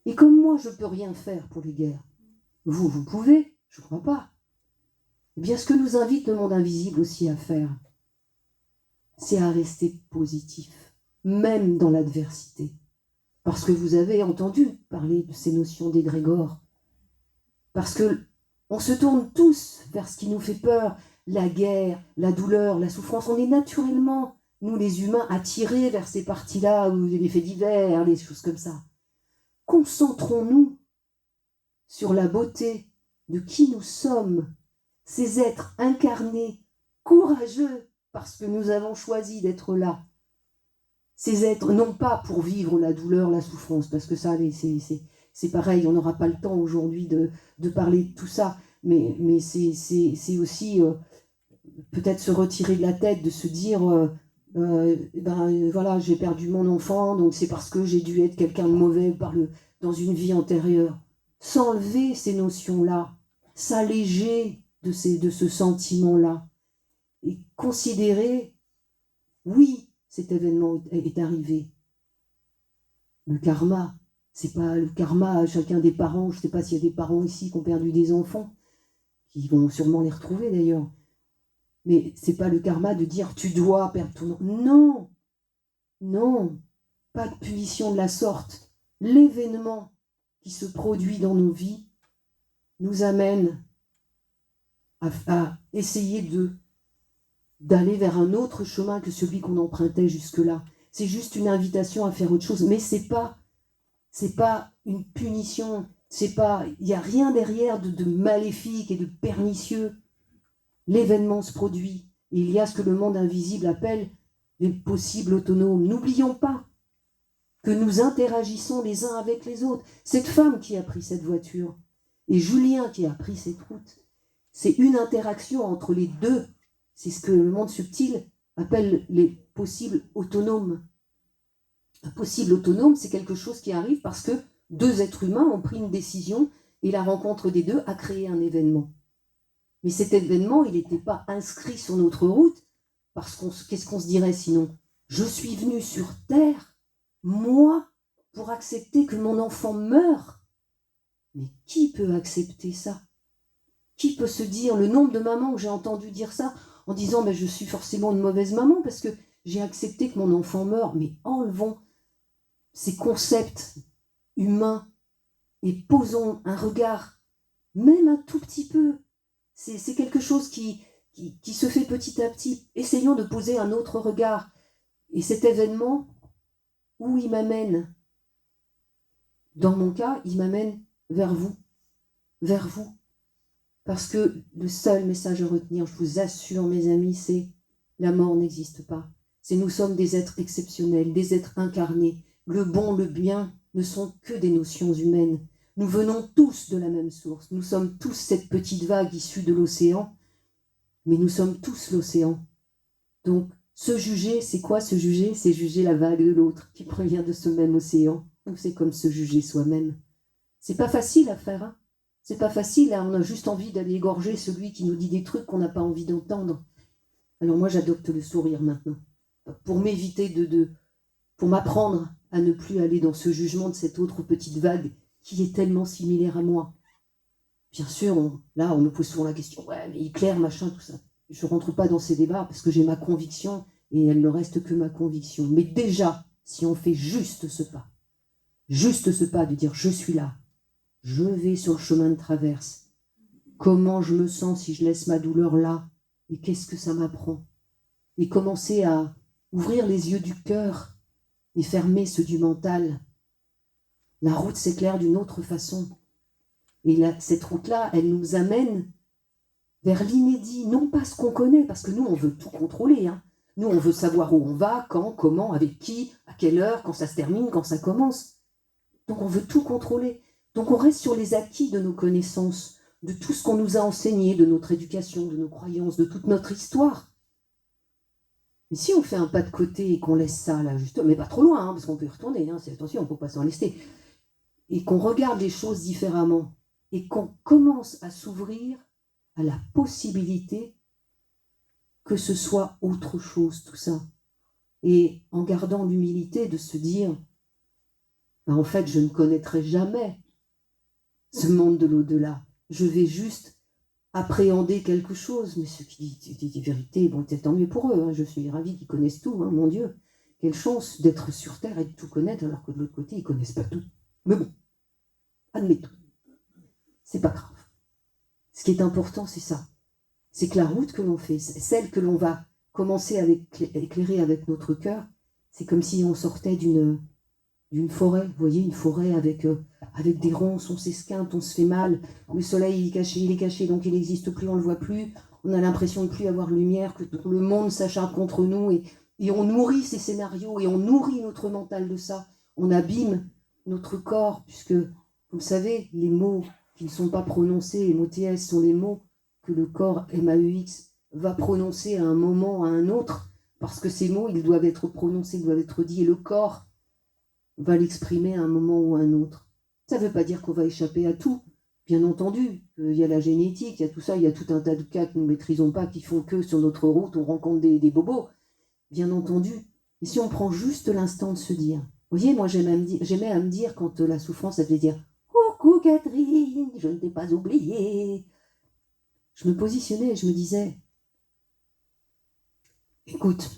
Et comme moi, je ne peux rien faire pour les guerres, vous pouvez, je ne crois pas. Eh bien, ce que nous invite le monde invisible aussi à faire, c'est à rester positif, même dans l'adversité. Parce que vous avez entendu parler de ces notions d'égrégore. Parce que on se tourne tous vers ce qui nous fait peur, la guerre, la douleur, la souffrance. On est naturellement, nous les humains, attirés vers ces parties-là, où il y a les faits divers, les choses comme ça. Concentrons-nous sur la beauté de qui nous sommes, ces êtres incarnés, courageux, parce que nous avons choisi d'être là. Ces êtres, non pas pour vivre la douleur, la souffrance, parce que ça, c'est pareil, on n'aura pas le temps aujourd'hui de parler de tout ça, mais c'est aussi peut-être se retirer de la tête, de se dire, voilà, j'ai perdu mon enfant, donc c'est parce que j'ai dû être quelqu'un de mauvais dans une vie antérieure. S'enlever ces notions-là, s'alléger de ce sentiment-là, et considérer, oui, cet événement est arrivé. Le karma, c'est pas le karma à chacun des parents. Je ne sais pas s'il y a des parents ici qui ont perdu des enfants, qui vont sûrement les retrouver d'ailleurs. Mais c'est pas le karma de dire tu dois perdre ton enfant. Non, non, pas de punition de la sorte. L'événement qui se produit dans nos vies nous amène à essayer d'aller vers un autre chemin que celui qu'on empruntait jusque-là. C'est juste une invitation à faire autre chose, mais c'est pas une punition, il n'y a rien derrière de maléfique et de pernicieux. L'événement se produit, et il y a ce que le monde invisible appelle les possibles autonomes. N'oublions pas que nous interagissons les uns avec les autres. Cette femme qui a pris cette voiture, et Julien qui a pris cette route, c'est une interaction entre les deux. C'est ce que le monde subtil appelle les possibles autonomes. Un possible autonome, c'est quelque chose qui arrive parce que deux êtres humains ont pris une décision et la rencontre des deux a créé un événement. Mais cet événement, il n'était pas inscrit sur notre route parce qu'est-ce qu'on se dirait sinon? Je suis venu sur Terre, moi, pour accepter que mon enfant meure. Mais qui peut accepter ça? Qui peut se dire, le nombre de mamans que j'ai entendu dire ça en disant mais je suis forcément une mauvaise maman parce que j'ai accepté que mon enfant meure. Mais enlevons ces concepts humains et posons un regard, même un tout petit peu. C'est quelque chose qui se fait petit à petit. Essayons de poser un autre regard. Et cet événement, où il m'amène? Dans mon cas, il m'amène vers vous. Vers vous. Parce que le seul message à retenir, je vous assure mes amis, c'est la mort n'existe pas. C'est nous sommes des êtres exceptionnels, des êtres incarnés. Le bon, le bien ne sont que des notions humaines. Nous venons tous de la même source. Nous sommes tous cette petite vague issue de l'océan, mais nous sommes tous l'océan. Donc, se juger, c'est quoi se juger? C'est juger la vague de l'autre qui provient de ce même océan. Donc, c'est comme se juger soi-même. C'est pas facile à faire, hein. C'est pas facile, hein. On a juste envie d'aller égorger celui qui nous dit des trucs qu'on n'a pas envie d'entendre. Alors moi, j'adopte le sourire maintenant, pour m'éviter pour m'apprendre à ne plus aller dans ce jugement de cette autre petite vague qui est tellement similaire à moi. Bien sûr, on me pose souvent la question, ouais, mais Hitler, machin, tout ça. Je ne rentre pas dans ces débats parce que j'ai ma conviction et elle ne reste que ma conviction. Mais déjà, si on fait juste ce pas de dire je suis là, je vais sur le chemin de traverse. Comment je me sens si je laisse ma douleur là? Et qu'est-ce que ça m'apprend? Et commencer à ouvrir les yeux du cœur et fermer ceux du mental. La route s'éclaire d'une autre façon. Et cette route-là, elle nous amène vers l'inédit, non pas ce qu'on connaît, parce que nous, on veut tout contrôler. Hein. Nous, on veut savoir où on va, quand, comment, avec qui, à quelle heure, quand ça se termine, quand ça commence. Donc on veut tout contrôler. Donc on reste sur les acquis de nos connaissances, de tout ce qu'on nous a enseigné, de notre éducation, de nos croyances, de toute notre histoire. Mais si on fait un pas de côté et qu'on laisse ça là, juste, mais pas trop loin, hein, parce qu'on peut y retourner, hein, attention, on ne peut pas s'en laisser, et qu'on regarde les choses différemment, et qu'on commence à s'ouvrir à la possibilité que ce soit autre chose, tout ça. Et en gardant l'humilité de se dire, en fait, je ne connaîtrai jamais ce monde de l'au-delà. Je vais juste appréhender quelque chose. Mais ceux qui disent des vérités, bon, c'est tant mieux pour eux. Hein. Je suis ravie qu'ils connaissent tout, hein, mon Dieu. Quelle chance d'être sur Terre et de tout connaître, alors que de l'autre côté, ils ne connaissent pas tout. Mais bon, admettons. C'est pas grave. Ce qui est important, c'est ça. C'est que la route que l'on fait, celle que l'on va commencer à éclairer avec notre cœur, c'est comme si on sortait d'une forêt, vous voyez, une forêt avec des ronces, on s'esquinte, on se fait mal, le soleil il est caché, donc il n'existe plus, on ne le voit plus, on a l'impression de ne plus avoir lumière, que le monde s'acharne contre nous, et on nourrit ces scénarios, et on nourrit notre mental de ça, on abîme notre corps, puisque, vous le savez, les mots qui ne sont pas prononcés, les mots TS sont les mots que le corps MAEX va prononcer à un moment, à un autre, parce que ces mots, ils doivent être prononcés, ils doivent être dits, et le corps va l'exprimer à un moment ou à un autre. Ça ne veut pas dire qu'on va échapper à tout, bien entendu. Il y a la génétique, il y a tout ça, il y a tout un tas de cas que nous ne maîtrisons pas, qui font que sur notre route, on rencontre des bobos, bien entendu. Et si on prend juste l'instant de se dire, vous voyez, moi j'aimais à me dire, quand la souffrance, elle faisait dire « Coucou Catherine, je ne t'ai pas oublié », je me positionnais et je me disais « Écoute,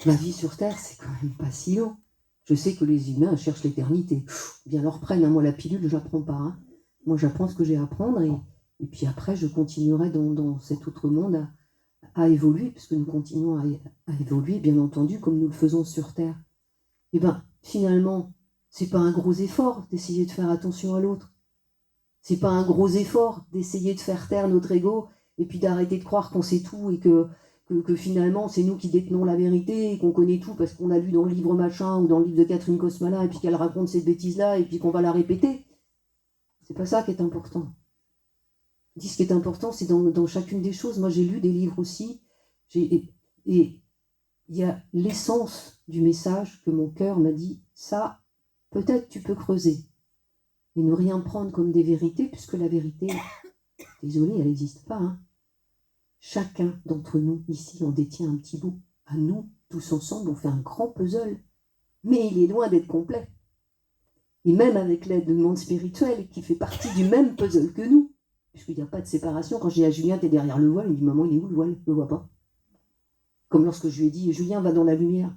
la vie sur Terre, c'est quand même pas si long. Je sais que les humains cherchent l'éternité. Bien leur prennent, hein. Moi la pilule, je n'apprends pas. Hein. Moi j'apprends ce que j'ai à apprendre et puis après je continuerai dans cet autre monde à évoluer, puisque nous continuons à évoluer, bien entendu, comme nous le faisons sur Terre. Et bien finalement, c'est pas un gros effort d'essayer de faire attention à l'autre. C'est pas un gros effort d'essayer de faire taire notre ego et puis d'arrêter de croire qu'on sait tout et que finalement c'est nous qui détenons la vérité et qu'on connaît tout parce qu'on a lu dans le livre machin ou dans le livre de Catherine Kosmala et puis qu'elle raconte cette bêtise-là et puis qu'on va la répéter. C'est pas ça qui est important. Je dis ce qui est important, c'est dans chacune des choses. Moi j'ai lu des livres aussi et il y a l'essence du message que mon cœur m'a dit, ça, peut-être tu peux creuser. Et ne rien prendre comme des vérités, puisque la vérité, désolé, elle n'existe pas. Hein. Chacun d'entre nous, ici, en détient un petit bout. À nous, tous ensemble, on fait un grand puzzle. Mais il est loin d'être complet. Et même avec l'aide du monde spirituel, qui fait partie du même puzzle que nous, puisqu'il n'y a pas de séparation. Quand je dis à Julien, t'es derrière le voile, il me dit, maman, il est où le voile? Je ne le vois pas. Comme lorsque je lui ai dit, Julien, va dans la lumière.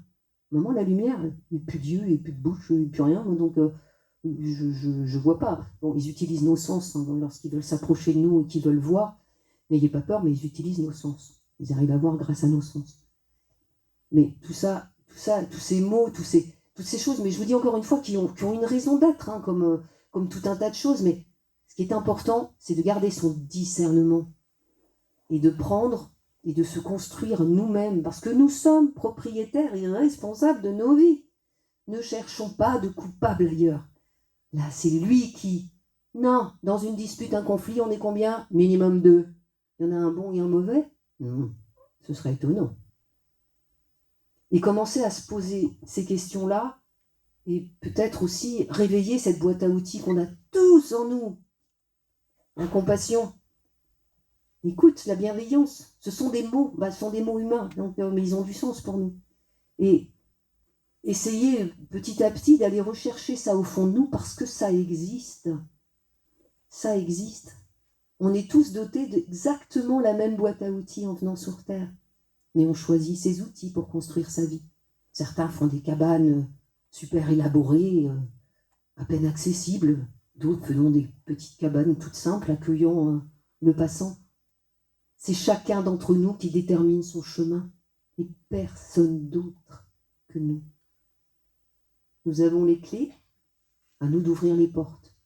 Maman, la lumière, il n'y a plus d'yeux, il n'y a plus de bouche, il n'y a plus rien. Donc... je vois pas. Bon, ils utilisent nos sens hein, lorsqu'ils veulent s'approcher de nous et qu'ils veulent voir. N'ayez pas peur, mais ils utilisent nos sens. Ils arrivent à voir grâce à nos sens. Mais tout ça, tous ces mots, toutes ces choses, mais je vous dis encore une fois, qui ont une raison d'être, hein, comme tout un tas de choses. Mais ce qui est important, c'est de garder son discernement et de prendre et de se construire nous-mêmes, parce que nous sommes propriétaires et responsables de nos vies. Ne cherchons pas de coupables ailleurs. Là, c'est lui qui... Non, dans une dispute, un conflit, on est combien? Minimum 2. Il y en a un bon et un mauvais? Ce serait étonnant. Et commencer à se poser ces questions-là, et peut-être aussi réveiller cette boîte à outils qu'on a tous en nous. La compassion. Écoute, la bienveillance, ce sont des mots, ce sont des mots humains, donc, mais ils ont du sens pour nous. Et essayez petit à petit d'aller rechercher ça au fond de nous parce que ça existe. Ça existe. On est tous dotés d'exactement la même boîte à outils en venant sur Terre. Mais on choisit ses outils pour construire sa vie. Certains font des cabanes super élaborées, à peine accessibles. D'autres font des petites cabanes toutes simples accueillant le passant. C'est chacun d'entre nous qui détermine son chemin et personne d'autre que nous. Nous avons les clés, à nous d'ouvrir les portes.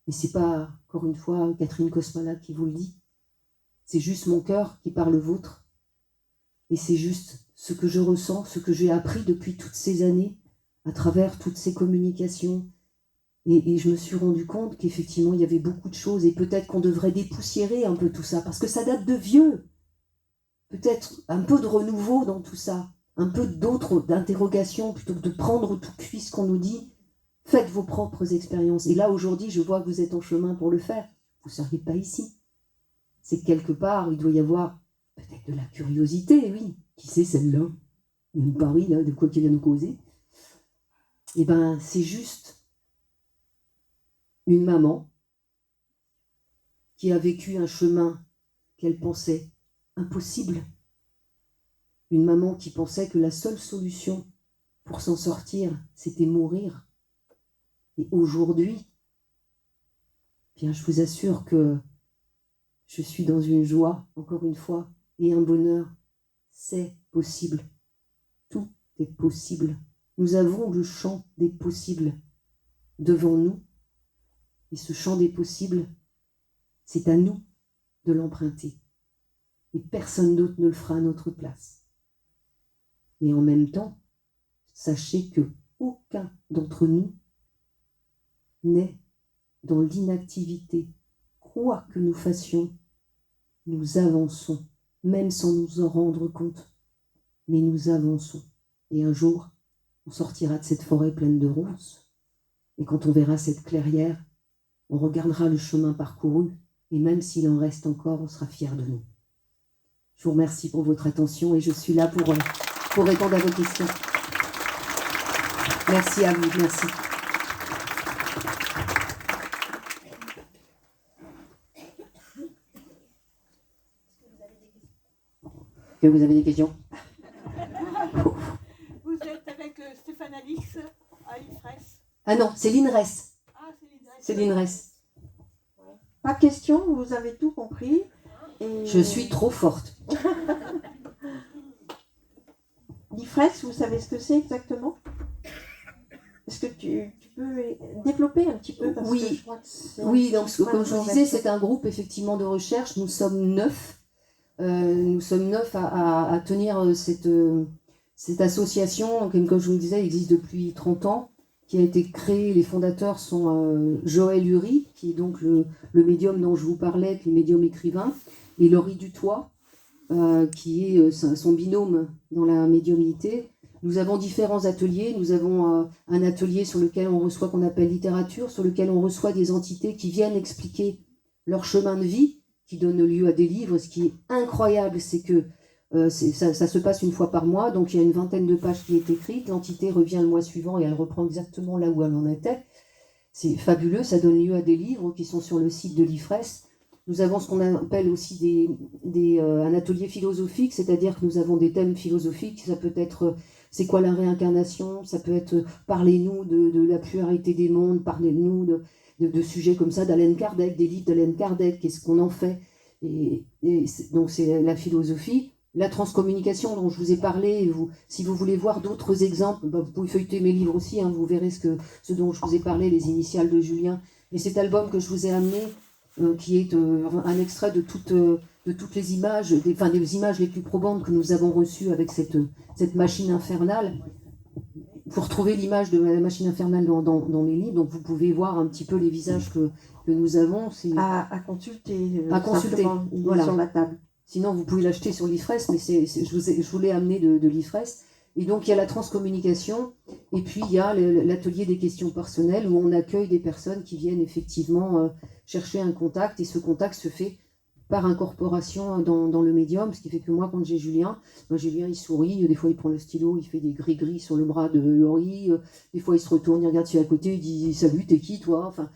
Mais ce n'est pas, encore une fois, Catherine Kosmala qui vous le dit. C'est juste mon cœur qui parle le vôtre. Et c'est juste ce que je ressens, ce que j'ai appris depuis toutes ces années, à travers toutes ces communications, Et je me suis rendu compte qu'effectivement, il y avait beaucoup de choses, et peut-être qu'on devrait dépoussiérer un peu tout ça, parce que ça date de vieux. Peut-être un peu de renouveau dans tout ça, un peu d'interrogation, plutôt que de prendre tout cuit ce qu'on nous dit. Faites vos propres expériences. Et là, aujourd'hui, je vois que vous êtes en chemin pour le faire. Vous ne seriez pas ici. C'est que quelque part, il doit y avoir peut-être de la curiosité, oui. Qui c'est celle-là? Il y a une Paris, là, de quoi qu'il vient nous causer. Eh bien, c'est juste une maman qui a vécu un chemin qu'elle pensait impossible. Une maman qui pensait que la seule solution pour s'en sortir, c'était mourir. Et aujourd'hui, bien, je vous assure que je suis dans une joie, encore une fois, et un bonheur. C'est possible. Tout est possible. Nous avons le champ des possibles devant nous. Et ce champ des possibles, c'est à nous de l'emprunter. Et personne d'autre ne le fera à notre place. Mais en même temps, sachez que aucun d'entre nous n'est dans l'inactivité. Quoi que nous fassions, nous avançons, même sans nous en rendre compte. Mais nous avançons. Et un jour, on sortira de cette forêt pleine de ronces. Et quand on verra cette clairière, on regardera le chemin parcouru. Et même s'il en reste encore, on sera fiers de nous. Je vous remercie pour votre attention et je suis là pour répondre à vos questions. Merci à vous, merci. Que vous avez des questions? Vous êtes avec Stéphane Alix à l'IFRES. Ah non, c'est l'INRES. Ah, c'est l'IFRES. C'est l'INRES. Pas de question, vous avez tout compris. Et... Je suis trop forte. L'IFRES, vous savez ce que c'est exactement? Est-ce que tu peux développer un petit peu parce Oui, que je crois que oui, donc comme je vous disais, c'est un groupe effectivement de recherche. Nous sommes 9. Nous sommes 9 à tenir cette association, donc, comme je vous le disais, existe depuis 30 ans, qui a été créée. Les fondateurs sont Joël Uri, qui est donc le médium dont je vous parlais, qui est le médium écrivain, et Laurie Dutoit, qui est son binôme dans la médiumnité. Nous avons différents ateliers. Nous avons un atelier sur lequel on reçoit, qu'on appelle littérature, sur lequel on reçoit des entités qui viennent expliquer leur chemin de vie, qui donne lieu à des livres. Ce qui est incroyable, c'est que ça se passe une fois par mois, donc il y a une vingtaine de pages qui est écrite, l'entité revient le mois suivant et elle reprend exactement là où elle en était. C'est fabuleux, ça donne lieu à des livres qui sont sur le site de l'IFRES. Nous avons ce qu'on appelle aussi un atelier philosophique, c'est-à-dire que nous avons des thèmes philosophiques. Ça peut être c'est quoi la réincarnation, ça peut être parlez-nous de la pluralité des mondes, parlez-nous de sujets comme ça, d'Alain Kardec, des livres d'Alain Kardec, qu'est-ce qu'on en fait, et donc c'est la philosophie. La transcommunication dont je vous ai parlé, si vous voulez voir d'autres exemples, vous pouvez feuilleter mes livres aussi, hein, vous verrez ce dont je vous ai parlé, les initiales de Julien. Et cet album que je vous ai amené, qui est un extrait de toutes les images, des images les plus probantes que nous avons reçues avec cette machine infernale. Vous retrouvez l'image de la machine infernale dans mes livres, donc vous pouvez voir un petit peu les visages que nous avons. À consulter. À consulter, voilà. Sur la table. Sinon, vous pouvez l'acheter sur l'IFRES, mais je vous l'ai amené de l'IFRES. Et donc, il y a la transcommunication, et puis il y a l'atelier des questions personnelles, où on accueille des personnes qui viennent effectivement chercher un contact, et ce contact se fait par incorporation dans le médium, ce qui fait que moi, quand j'ai Julien, il sourit, des fois il prend le stylo, il fait des gris-gris sur le bras de Laurie, des fois il se retourne, il regarde sur à côté, il dit « Salut, t'es qui toi ?» Enfin,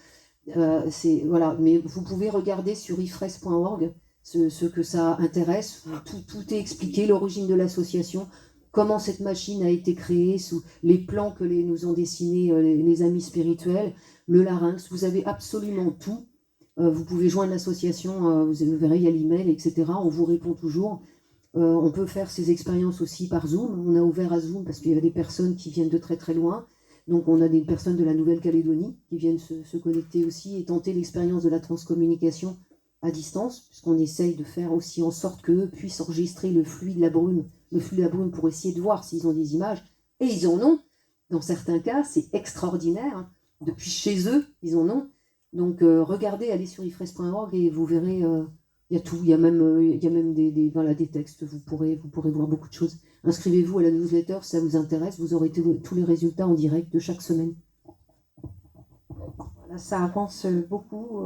voilà. Mais vous pouvez regarder sur ifres.org ce que ça intéresse, tout est expliqué, l'origine de l'association, comment cette machine a été créée, sous les plans que nous ont dessinés les amis spirituels, le larynx, vous avez absolument tout. Vous pouvez joindre l'association, vous verrez, il y a l'email, etc. On vous répond toujours. On peut faire ces expériences aussi par Zoom. On a ouvert à Zoom parce qu'il y a des personnes qui viennent de très très loin. Donc on a des personnes de la Nouvelle-Calédonie qui viennent se connecter aussi et tenter l'expérience de la transcommunication à distance, puisqu'on essaye de faire aussi en sorte qu'eux puissent enregistrer le flux de la brume pour essayer de voir s'ils ont des images. Et ils en ont. Dans certains cas, c'est extraordinaire. depuis chez eux, ils en ont. Donc regardez, allez sur ifres.org et vous verrez, il y a tout, il y a même des textes, vous pourrez voir beaucoup de choses. Inscrivez-vous à la newsletter si ça vous intéresse, vous aurez tous les résultats en direct de chaque semaine. Voilà, ça avance beaucoup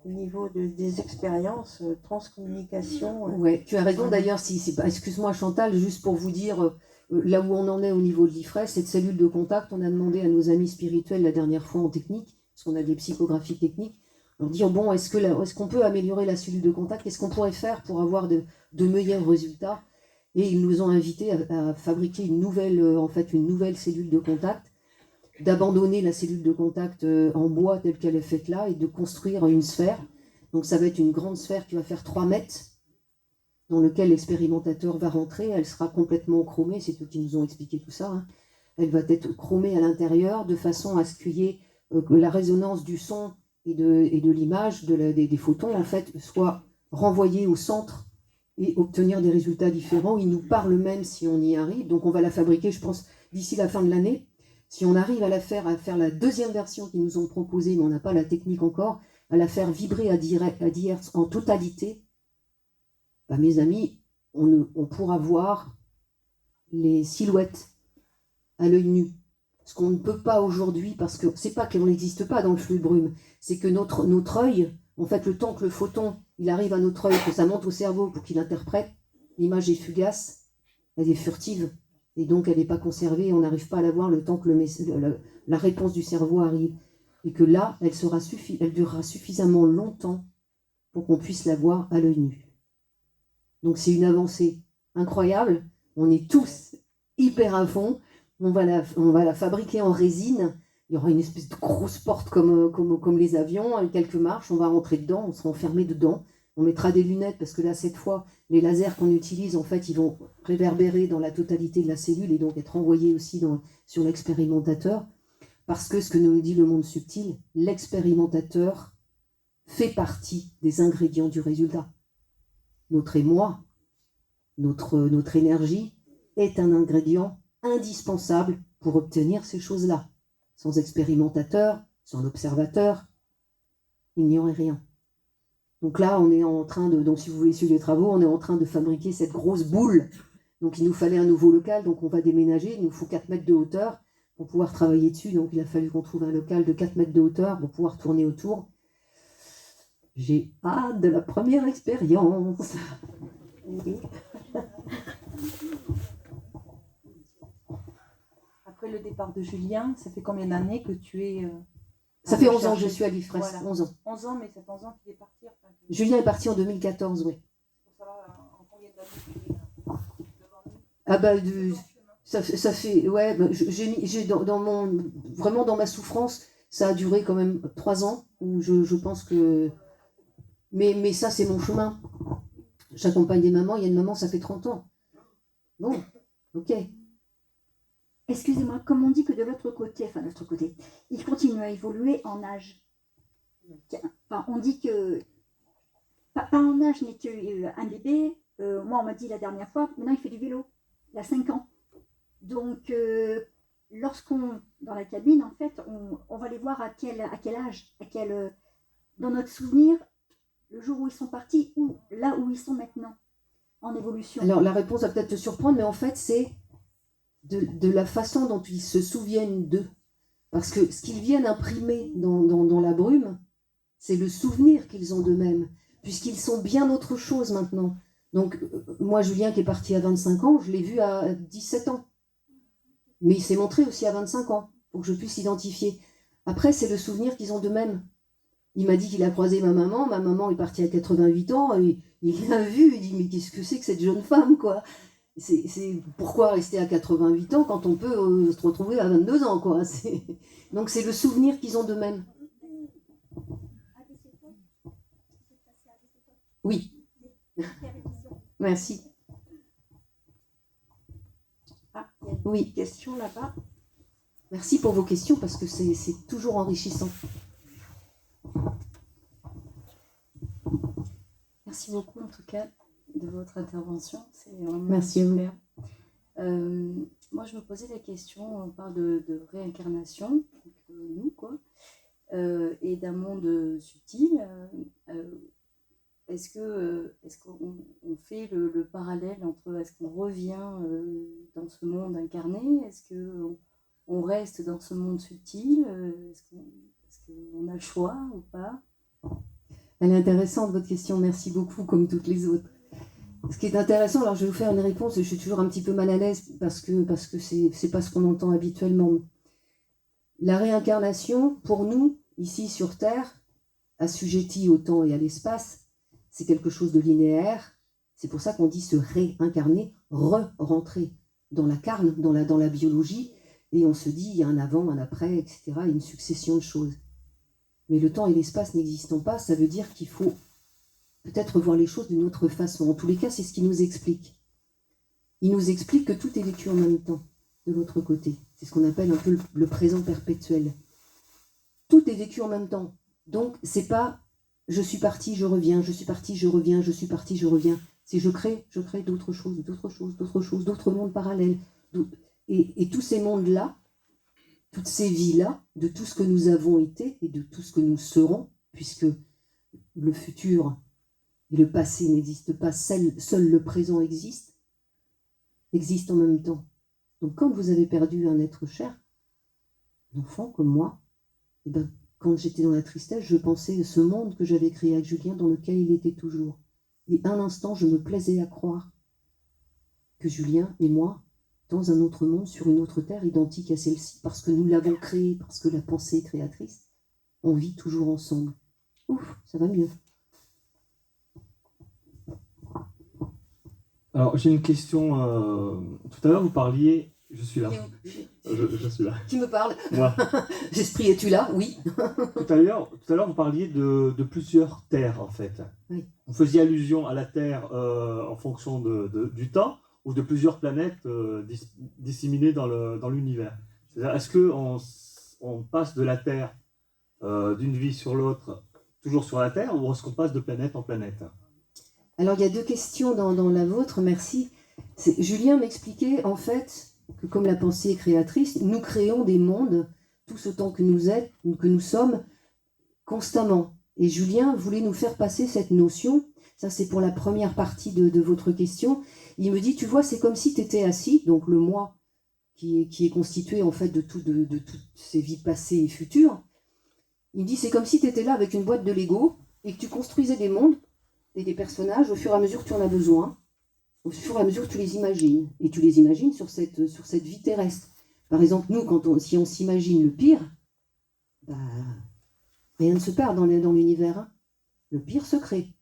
au niveau des expériences, transcommunication. Ouais, tu as raison d'ailleurs, excuse-moi Chantal, juste pour vous dire là où on en est au niveau de l'IFRES, cette cellule de contact, on a demandé à nos amis spirituels la dernière fois en technique, parce qu'on a des psychographies techniques, leur dire bon, est-ce qu'on peut améliorer la cellule de contact, qu'est-ce qu'on pourrait faire pour avoir de meilleurs résultats? Et ils nous ont invités à fabriquer une nouvelle cellule de contact, d'abandonner la cellule de contact en bois telle qu'elle est faite là et de construire une sphère. Donc ça va être une grande sphère qui va faire 3 mètres, dans lequel l'expérimentateur va rentrer. Elle sera complètement chromée, c'est eux qui nous ont expliqué tout ça. Hein. Elle va être chromée à l'intérieur de façon à ce qu'il y ait que la résonance du son et de l'image, des photons, en fait, soit renvoyée au centre et obtenir des résultats différents. Ils nous parlent même si on y arrive. Donc on va la fabriquer, je pense, d'ici la fin de l'année. Si on arrive à faire la deuxième version qu'ils nous ont proposée, mais on n'a pas la technique encore, à la faire vibrer à 10 Hz en totalité, bah, mes amis, on pourra voir les silhouettes à l'œil nu. Ce qu'on ne peut pas aujourd'hui, parce que c'est pas qu'on n'existe pas dans le flux de brume, c'est que notre œil, en fait, le temps que le photon il arrive à notre œil, que ça monte au cerveau pour qu'il interprète, l'image est fugace, elle est furtive, et donc elle n'est pas conservée, on n'arrive pas à la voir le temps que la réponse du cerveau arrive. Et que là, elle durera suffisamment longtemps pour qu'on puisse la voir à l'œil nu. Donc c'est une avancée incroyable, on est tous hyper à fond, on va la fabriquer en résine, il y aura une espèce de grosse porte comme les avions, avec quelques marches, on va rentrer dedans, on sera enfermé dedans, on mettra des lunettes parce que là cette fois, les lasers qu'on utilise, en fait, ils vont réverbérer dans la totalité de la cellule et donc être envoyés aussi sur l'expérimentateur, parce que ce que nous dit le monde subtil, l'expérimentateur fait partie des ingrédients du résultat. Notre émoi, notre énergie est un ingrédient indispensable pour obtenir ces choses-là. Sans expérimentateur, sans observateur, il n'y aurait rien. Donc là, on est en train donc si vous voulez suivre les travaux, on est en train de fabriquer cette grosse boule. Donc il nous fallait un nouveau local, donc on va déménager, il nous faut 4 mètres de hauteur pour pouvoir travailler dessus. Donc il a fallu qu'on trouve un local de 4 mètres de hauteur pour pouvoir tourner autour. J'ai hâte de la première expérience. Après le départ de Julien, ça fait combien d'années que tu es... Ça fait 11 ans que je suis à l'IFRES, voilà. 11 ans. 11 ans, mais ça fait 11 ans qu'il est parti. Enfin, Julien est parti en 2014, oui. Pour savoir en combien d'années tu es devant nous. Ah bah, ça fait... Ouais, bah, vraiment dans ma souffrance, ça a duré quand même 3 ans, où je pense que... Mais ça, c'est mon chemin. J'accompagne des mamans, il y a une maman, ça fait 30 ans. Bon, ok. Excusez-moi, comme on dit que de l'autre côté, il continue à évoluer en âge. Enfin, on dit que, pas en âge, mais qu'un bébé, moi on m'a dit la dernière fois, maintenant il fait du vélo, il a 5 ans. Donc, lorsqu'on, dans la cabine, en fait, on va les voir à quel âge, dans notre souvenir, le jour où ils sont partis, ou là où ils sont maintenant, en évolution. Alors la réponse va peut-être te surprendre, mais en fait c'est de la façon dont ils se souviennent d'eux. Parce que ce qu'ils viennent imprimer dans la brume, c'est le souvenir qu'ils ont d'eux-mêmes, puisqu'ils sont bien autre chose maintenant. Donc moi, Julien qui est parti à 25 ans, je l'ai vu à 17 ans. Mais il s'est montré aussi à 25 ans, pour que je puisse l'identifier. Après, c'est le souvenir qu'ils ont d'eux-mêmes. Il m'a dit qu'il a croisé ma maman est partie à 88 ans, et il l'a vu, il dit mais qu'est-ce que c'est que cette jeune femme, quoi. C'est pourquoi rester à 88 ans quand on peut se retrouver à 22 ans, quoi. Donc c'est le souvenir qu'ils ont d'eux-mêmes. Oui. Merci. Ah, il y a une Oui. question là-bas. Merci pour vos questions parce que c'est toujours enrichissant. Merci beaucoup en tout cas de votre intervention, c'est vraiment Merci super. Moi je me posais la question, on parle de réincarnation, donc, nous quoi. et d'un monde subtil. Est-ce qu'on fait le parallèle entre est-ce qu'on revient dans ce monde incarné, est-ce qu'on reste dans ce monde subtil, est-ce qu'on a le choix ou pas? Elle est intéressante, votre question, merci beaucoup, comme toutes les autres. Ce qui est intéressant, alors je vais vous faire une réponse, je suis toujours un petit peu mal à l'aise parce que c'est pas ce qu'on entend habituellement. La réincarnation, pour nous, ici sur Terre, assujettie au temps et à l'espace, c'est quelque chose de linéaire. C'est pour ça qu'on dit se réincarner, re-rentrer dans la carne, dans la biologie, et on se dit il y a un avant, un après, etc., une succession de choses. Mais le temps et l'espace n'existant pas, ça veut dire qu'il faut peut-être voir les choses d'une autre façon. En tous les cas, c'est ce qu'il nous explique. Il nous explique que tout est vécu en même temps, de l'autre côté. C'est ce qu'on appelle un peu le présent perpétuel. Tout est vécu en même temps. Donc, c'est pas je suis parti, je reviens, je suis parti, je reviens, je suis parti, je reviens. C'est je crée d'autres choses, d'autres mondes parallèles. Et tous ces mondes-là, toutes ces vies-là, de tout ce que nous avons été et de tout ce que nous serons, puisque le futur et le passé n'existent pas, seul le présent existe en même temps. Donc quand vous avez perdu un être cher, un enfant comme moi, et ben, quand j'étais dans la tristesse, je pensais à ce monde que j'avais créé avec Julien, dans lequel il était toujours. Et un instant, je me plaisais à croire que Julien et moi, dans un autre monde, sur une autre terre identique à celle-ci, parce que nous l'avons créée, parce que la pensée est créatrice, on vit toujours ensemble. Ouf, ça va mieux. Alors, j'ai une question. Tout à l'heure, vous parliez... Je suis là. Je suis là. Qui me parle? Moi. Esprit, es-tu là? Oui. Tout à l'heure, vous parliez de plusieurs terres, en fait. Oui. Vous faisiez allusion à la Terre en fonction du temps, ou de plusieurs planètes disséminées dans l'univers. C'est-à-dire, est-ce qu'on passe de la Terre d'une vie sur l'autre, toujours sur la Terre, ou est-ce qu'on passe de planète en planète? Alors, il y a deux questions dans la vôtre, merci. Julien m'expliquait, en fait, que comme la pensée est créatrice, nous créons des mondes, tous autant que nous sommes, constamment. Et Julien voulait nous faire passer cette notion, ça c'est pour la première partie de votre question. Il me dit, tu vois, c'est comme si tu étais assis, donc le moi qui est constitué en fait de toutes ces vies passées et futures. Il me dit, c'est comme si tu étais là avec une boîte de Lego et que tu construisais des mondes et des personnages au fur et à mesure que tu en as besoin, au fur et à mesure que tu les imagines. Et tu les imagines sur cette vie terrestre. Par exemple, nous, si on s'imagine le pire, bah, rien ne se perd dans l'univers. Hein. Le pire se crée.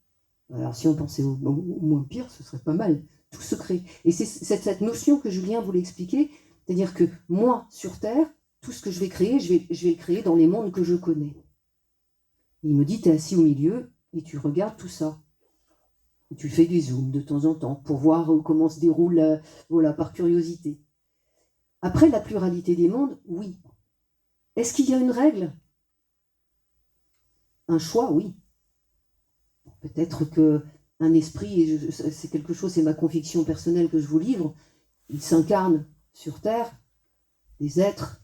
Alors si on pensait au moins pire, ce serait pas mal. Tout se crée. Et c'est cette notion que Julien voulait expliquer, c'est-à-dire que moi, sur Terre, tout ce que je vais créer, je vais le créer dans les mondes que je connais. Et il me dit, tu es assis au milieu et tu regardes tout ça. Et tu fais des zooms de temps en temps pour voir comment se déroule, voilà, par curiosité. Après, la pluralité des mondes, oui. Est-ce qu'il y a une règle? Un choix, oui. Peut-être qu'un esprit, et c'est quelque chose, c'est ma conviction personnelle que je vous livre, il s'incarne sur Terre, des êtres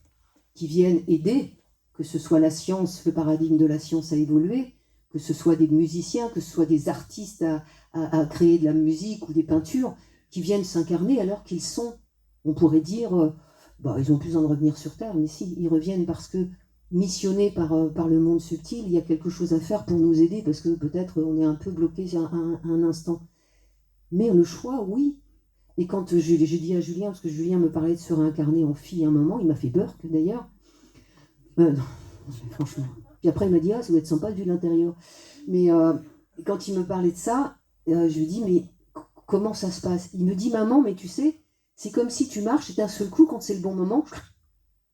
qui viennent aider, que ce soit la science, le paradigme de la science à évoluer, que ce soit des musiciens, que ce soit des artistes à créer de la musique ou des peintures, qui viennent s'incarner alors qu'ils sont, on pourrait dire, ils n'ont plus besoin de revenir sur Terre, mais si, ils reviennent parce que missionnés par le monde subtil, il y a quelque chose à faire pour nous aider, parce que peut-être on est un peu bloqué un instant. Mais le choix, oui. Et quand j'ai dit à Julien, parce que Julien me parlait de se réincarner en fille à un moment, il m'a fait peur, d'ailleurs. Non, franchement. Puis après, il m'a dit, ça doit être sympa vu de l'intérieur. Mais quand il me parlait de ça, je lui dis, mais comment ça se passe? Il me dit, maman, mais tu sais, c'est comme si tu marches et d'un seul coup, quand c'est le bon moment,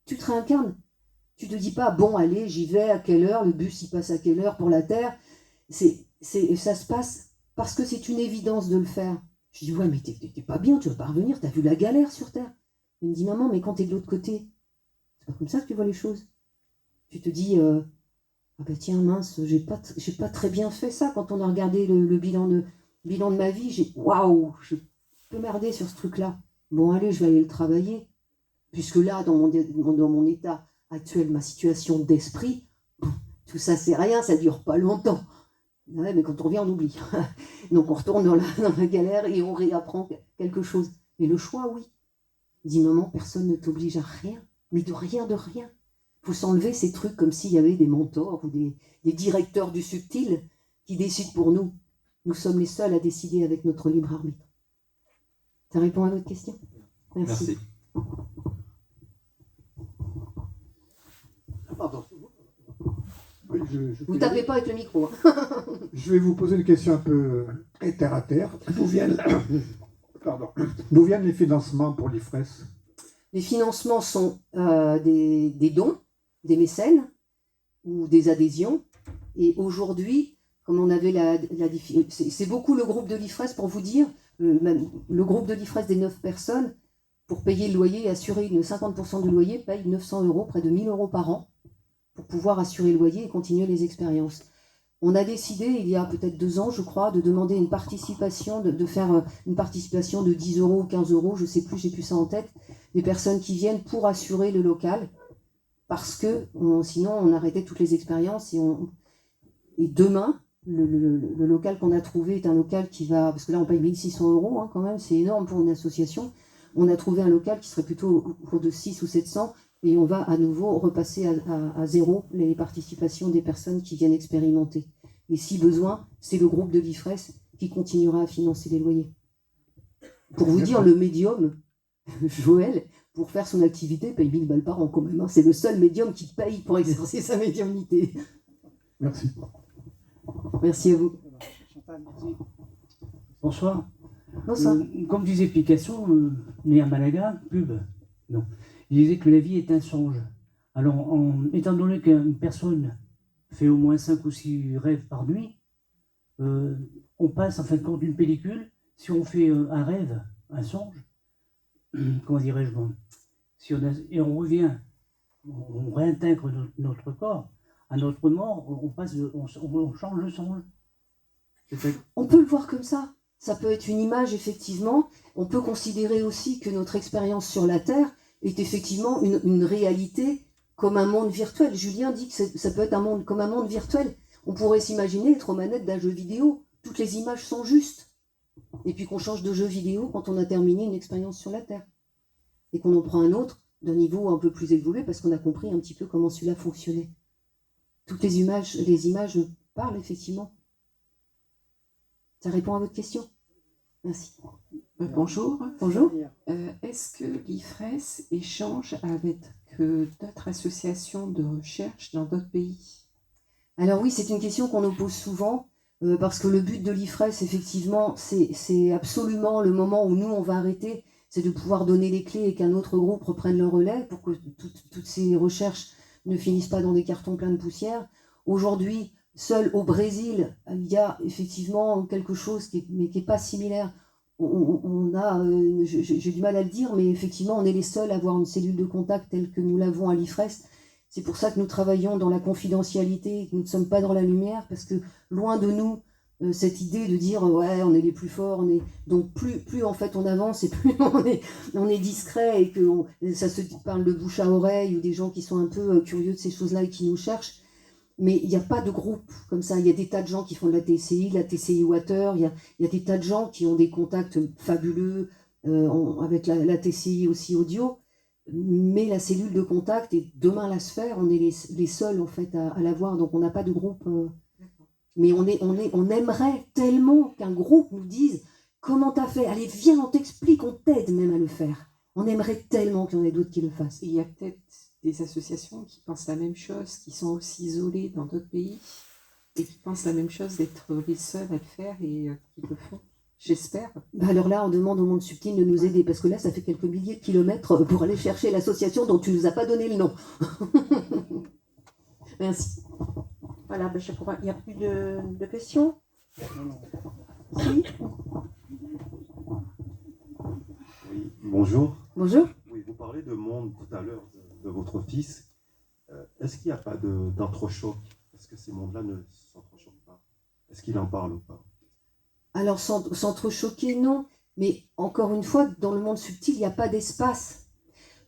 tu te réincarnes. Tu te dis pas, bon, allez, j'y vais, à quelle heure, le bus, il passe à quelle heure pour la Terre. Ça se passe parce que c'est une évidence de le faire. Je dis, ouais, mais t'es pas bien, tu vas pas revenir, t'as vu la galère sur Terre. Il me dit, maman, mais quand t'es de l'autre côté, c'est pas comme ça que tu vois les choses. Tu te dis, ah ben tiens, mince, j'ai pas très bien fait ça. Quand on a regardé le bilan de ma vie, waouh, je peux merder sur ce truc-là. Bon, allez, je vais aller le travailler. Puisque là, dans mon état actuel, ma situation d'esprit, Tout ça, c'est rien, ça dure pas longtemps. Ouais, mais quand on revient, on oublie. Donc on retourne dans la galère et on réapprend quelque chose. Mais le choix, oui. Dis maman, personne ne t'oblige à rien, mais de rien, de rien. Il faut s'enlever ces trucs comme s'il y avait des mentors ou des directeurs du subtil qui décident pour nous. Nous sommes les seuls à décider avec notre libre arbitre. Ça répond à votre question? Merci. Pardon. Oui, Vous tapez pas avec le micro. Hein. Je vais vous poser une question un peu terre à terre. D'où viennent, d'où viennent les financements pour l'IFRES? Les financements sont des dons, des mécènes ou des adhésions. Et aujourd'hui, comme on avait c'est beaucoup le groupe de l'IFRES pour vous dire, le groupe de l'IFRES des 9 personnes, pour payer le loyer et assurer 50% du loyer, paye 900 €, près de 1000 € par an, pour pouvoir assurer le loyer et continuer les expériences. On a décidé, il y a peut-être 2 ans, je crois, de demander une participation, de faire une participation de 10 € ou 15 €, je ne sais plus, j'ai plus ça en tête, des personnes qui viennent pour assurer le local, parce que sinon on arrêtait toutes les expériences. Et demain, le local qu'on a trouvé est un local qui va, parce que là on paye 1600 € hein, quand même, c'est énorme pour une association. On a trouvé un local qui serait plutôt autour de 6 ou 700, et on va à nouveau repasser à zéro les participations des personnes qui viennent expérimenter. Et si besoin, c'est le groupe de l'IFRES qui continuera à financer les loyers. Pour vous dire, le médium, Joël, pour faire son activité, paye 1000 balles par an quand même. Hein. C'est le seul médium qui paye pour exercer sa médiumnité. Merci. Merci à vous. Bonsoir. Bonsoir. Comme disait Picasso, né à Malaga, pub, non. Il disait que la vie est un songe. Alors, étant donné qu'une personne fait au moins 5 ou 6 rêves par nuit, on passe en fin de compte une pellicule. Si on fait un rêve, un songe, comment dirais-je, et on revient, on réintègre notre corps, à notre mort, on change le songe. On peut le voir comme ça. Ça peut être une image, effectivement. On peut considérer aussi que notre expérience sur la Terre est effectivement une réalité comme un monde virtuel. Julien dit que ça peut être un monde comme un monde virtuel. On pourrait s'imaginer être aux manettes d'un jeu vidéo. Toutes les images sont justes. Et puis qu'on change de jeu vidéo quand on a terminé une expérience sur la Terre. Et qu'on en prend un autre d'un niveau un peu plus évolué parce qu'on a compris un petit peu comment celui-là fonctionnait. Toutes les images parlent effectivement. Ça répond à votre question? Merci. Bonjour. Bonjour. Est-ce que l'IFRES échange avec d'autres associations de recherche dans d'autres pays? Alors oui, c'est une question qu'on nous pose souvent, parce que le but de l'IFRES, effectivement, c'est absolument le moment où nous, on va arrêter, c'est de pouvoir donner les clés et qu'un autre groupe reprenne le relais pour que toutes ces recherches ne finissent pas dans des cartons pleins de poussière. Aujourd'hui, seul au Brésil, il y a effectivement quelque chose qui est pas similaire. J'ai du mal à le dire, mais effectivement, on est les seuls à avoir une cellule de contact telle que nous l'avons à l'IFRES. C'est pour ça que nous travaillons dans la confidentialité, que nous ne sommes pas dans la lumière, parce que loin de nous, cette idée de dire ouais, on est les plus forts, donc plus en fait on avance et plus on est discret et que ça se parle de bouche à oreille ou des gens qui sont un peu curieux de ces choses-là et qui nous cherchent. Mais il n'y a pas de groupe comme ça. Il y a des tas de gens qui font de la TCI Water. Il y a des tas de gens qui ont des contacts fabuleux avec la TCI aussi audio. Mais la cellule de contact et demain la sphère, on est les seuls en fait à l'avoir. Donc on n'a pas de groupe. Mais on aimerait tellement qu'un groupe nous dise comment t'as fait. Allez, viens, on t'explique, on t'aide même à le faire. On aimerait tellement qu'il y en ait d'autres qui le fassent. Il y a peut-être des associations qui pensent la même chose, qui sont aussi isolées dans d'autres pays et qui pensent la même chose, d'être les seuls à le faire et qui le font. J'espère. Alors là, on demande au monde subtil de nous aider, parce que là, ça fait quelques milliers de kilomètres pour aller chercher l'association dont tu ne nous as pas donné le nom. Merci. Voilà, je crois qu'il n'y a plus de questions. Si. Oui, bonjour. Bonjour. Oui, vous parlez de monde tout à l'heure de votre fils. Est-ce qu'il n'y a pas d'entrechoc? Est-ce que ces mondes-là ne s'entrechoquent pas? Est-ce qu'il en parle ou pas? Alors, s'entrechoquer, non. Mais encore une fois, dans le monde subtil, il n'y a pas d'espace.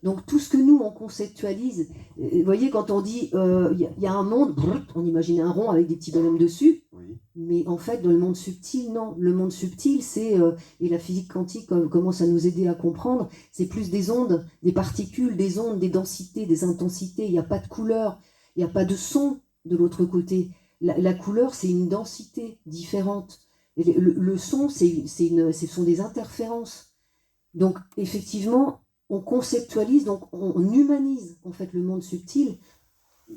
Donc tout ce que nous, on conceptualise, vous voyez, quand on dit il y a un monde, on imagine un rond avec des petits bonhommes dessus, Oui. mais en fait, dans le monde subtil, non. Le monde subtil, c'est, et la physique quantique commence à nous aider à comprendre, c'est plus des ondes, des particules, des ondes, des densités, des intensités. Il n'y a pas de couleur, il n'y a pas de son de l'autre côté. La couleur, c'est une densité différente. Et le son, ce sont des interférences. Donc, effectivement, on conceptualise, donc on humanise en fait le monde subtil,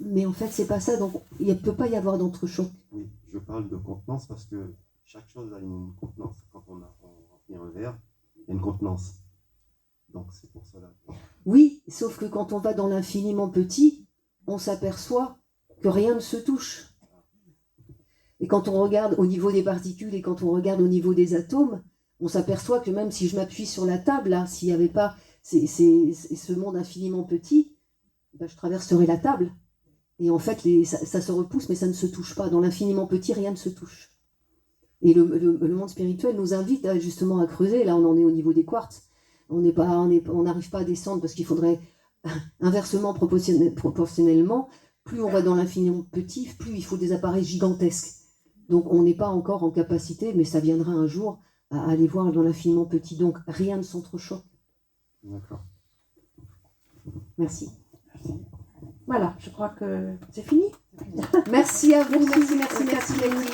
mais en fait, c'est pas ça. Donc, il ne peut pas y avoir d'entrechoc. Oui, je parle de contenance parce que chaque chose a une contenance. Quand on remplit un verre, il y a une contenance. Donc, c'est pour cela. Oui, sauf que quand on va dans l'infiniment petit, on s'aperçoit que rien ne se touche. Et quand on regarde au niveau des particules et quand on regarde au niveau des atomes, on s'aperçoit que même si je m'appuie sur la table, là, s'il n'y avait pas ce monde infiniment petit, ben, je traverserais la table. Et en fait, ça se repousse, mais ça ne se touche pas. Dans l'infiniment petit, rien ne se touche. Et le monde spirituel nous invite justement à creuser. Là, on en est au niveau des quartz. On n'arrive pas à descendre parce qu'il faudrait inversement, proportionnellement, plus on va dans l'infiniment petit, plus il faut des appareils gigantesques. Donc on n'est pas encore en capacité, mais ça viendra un jour, à aller voir dans l'infiniment petit. Donc rien ne s'entrechoque. D'accord. Merci. Voilà, je crois que c'est fini. Merci à vous, merci Lady.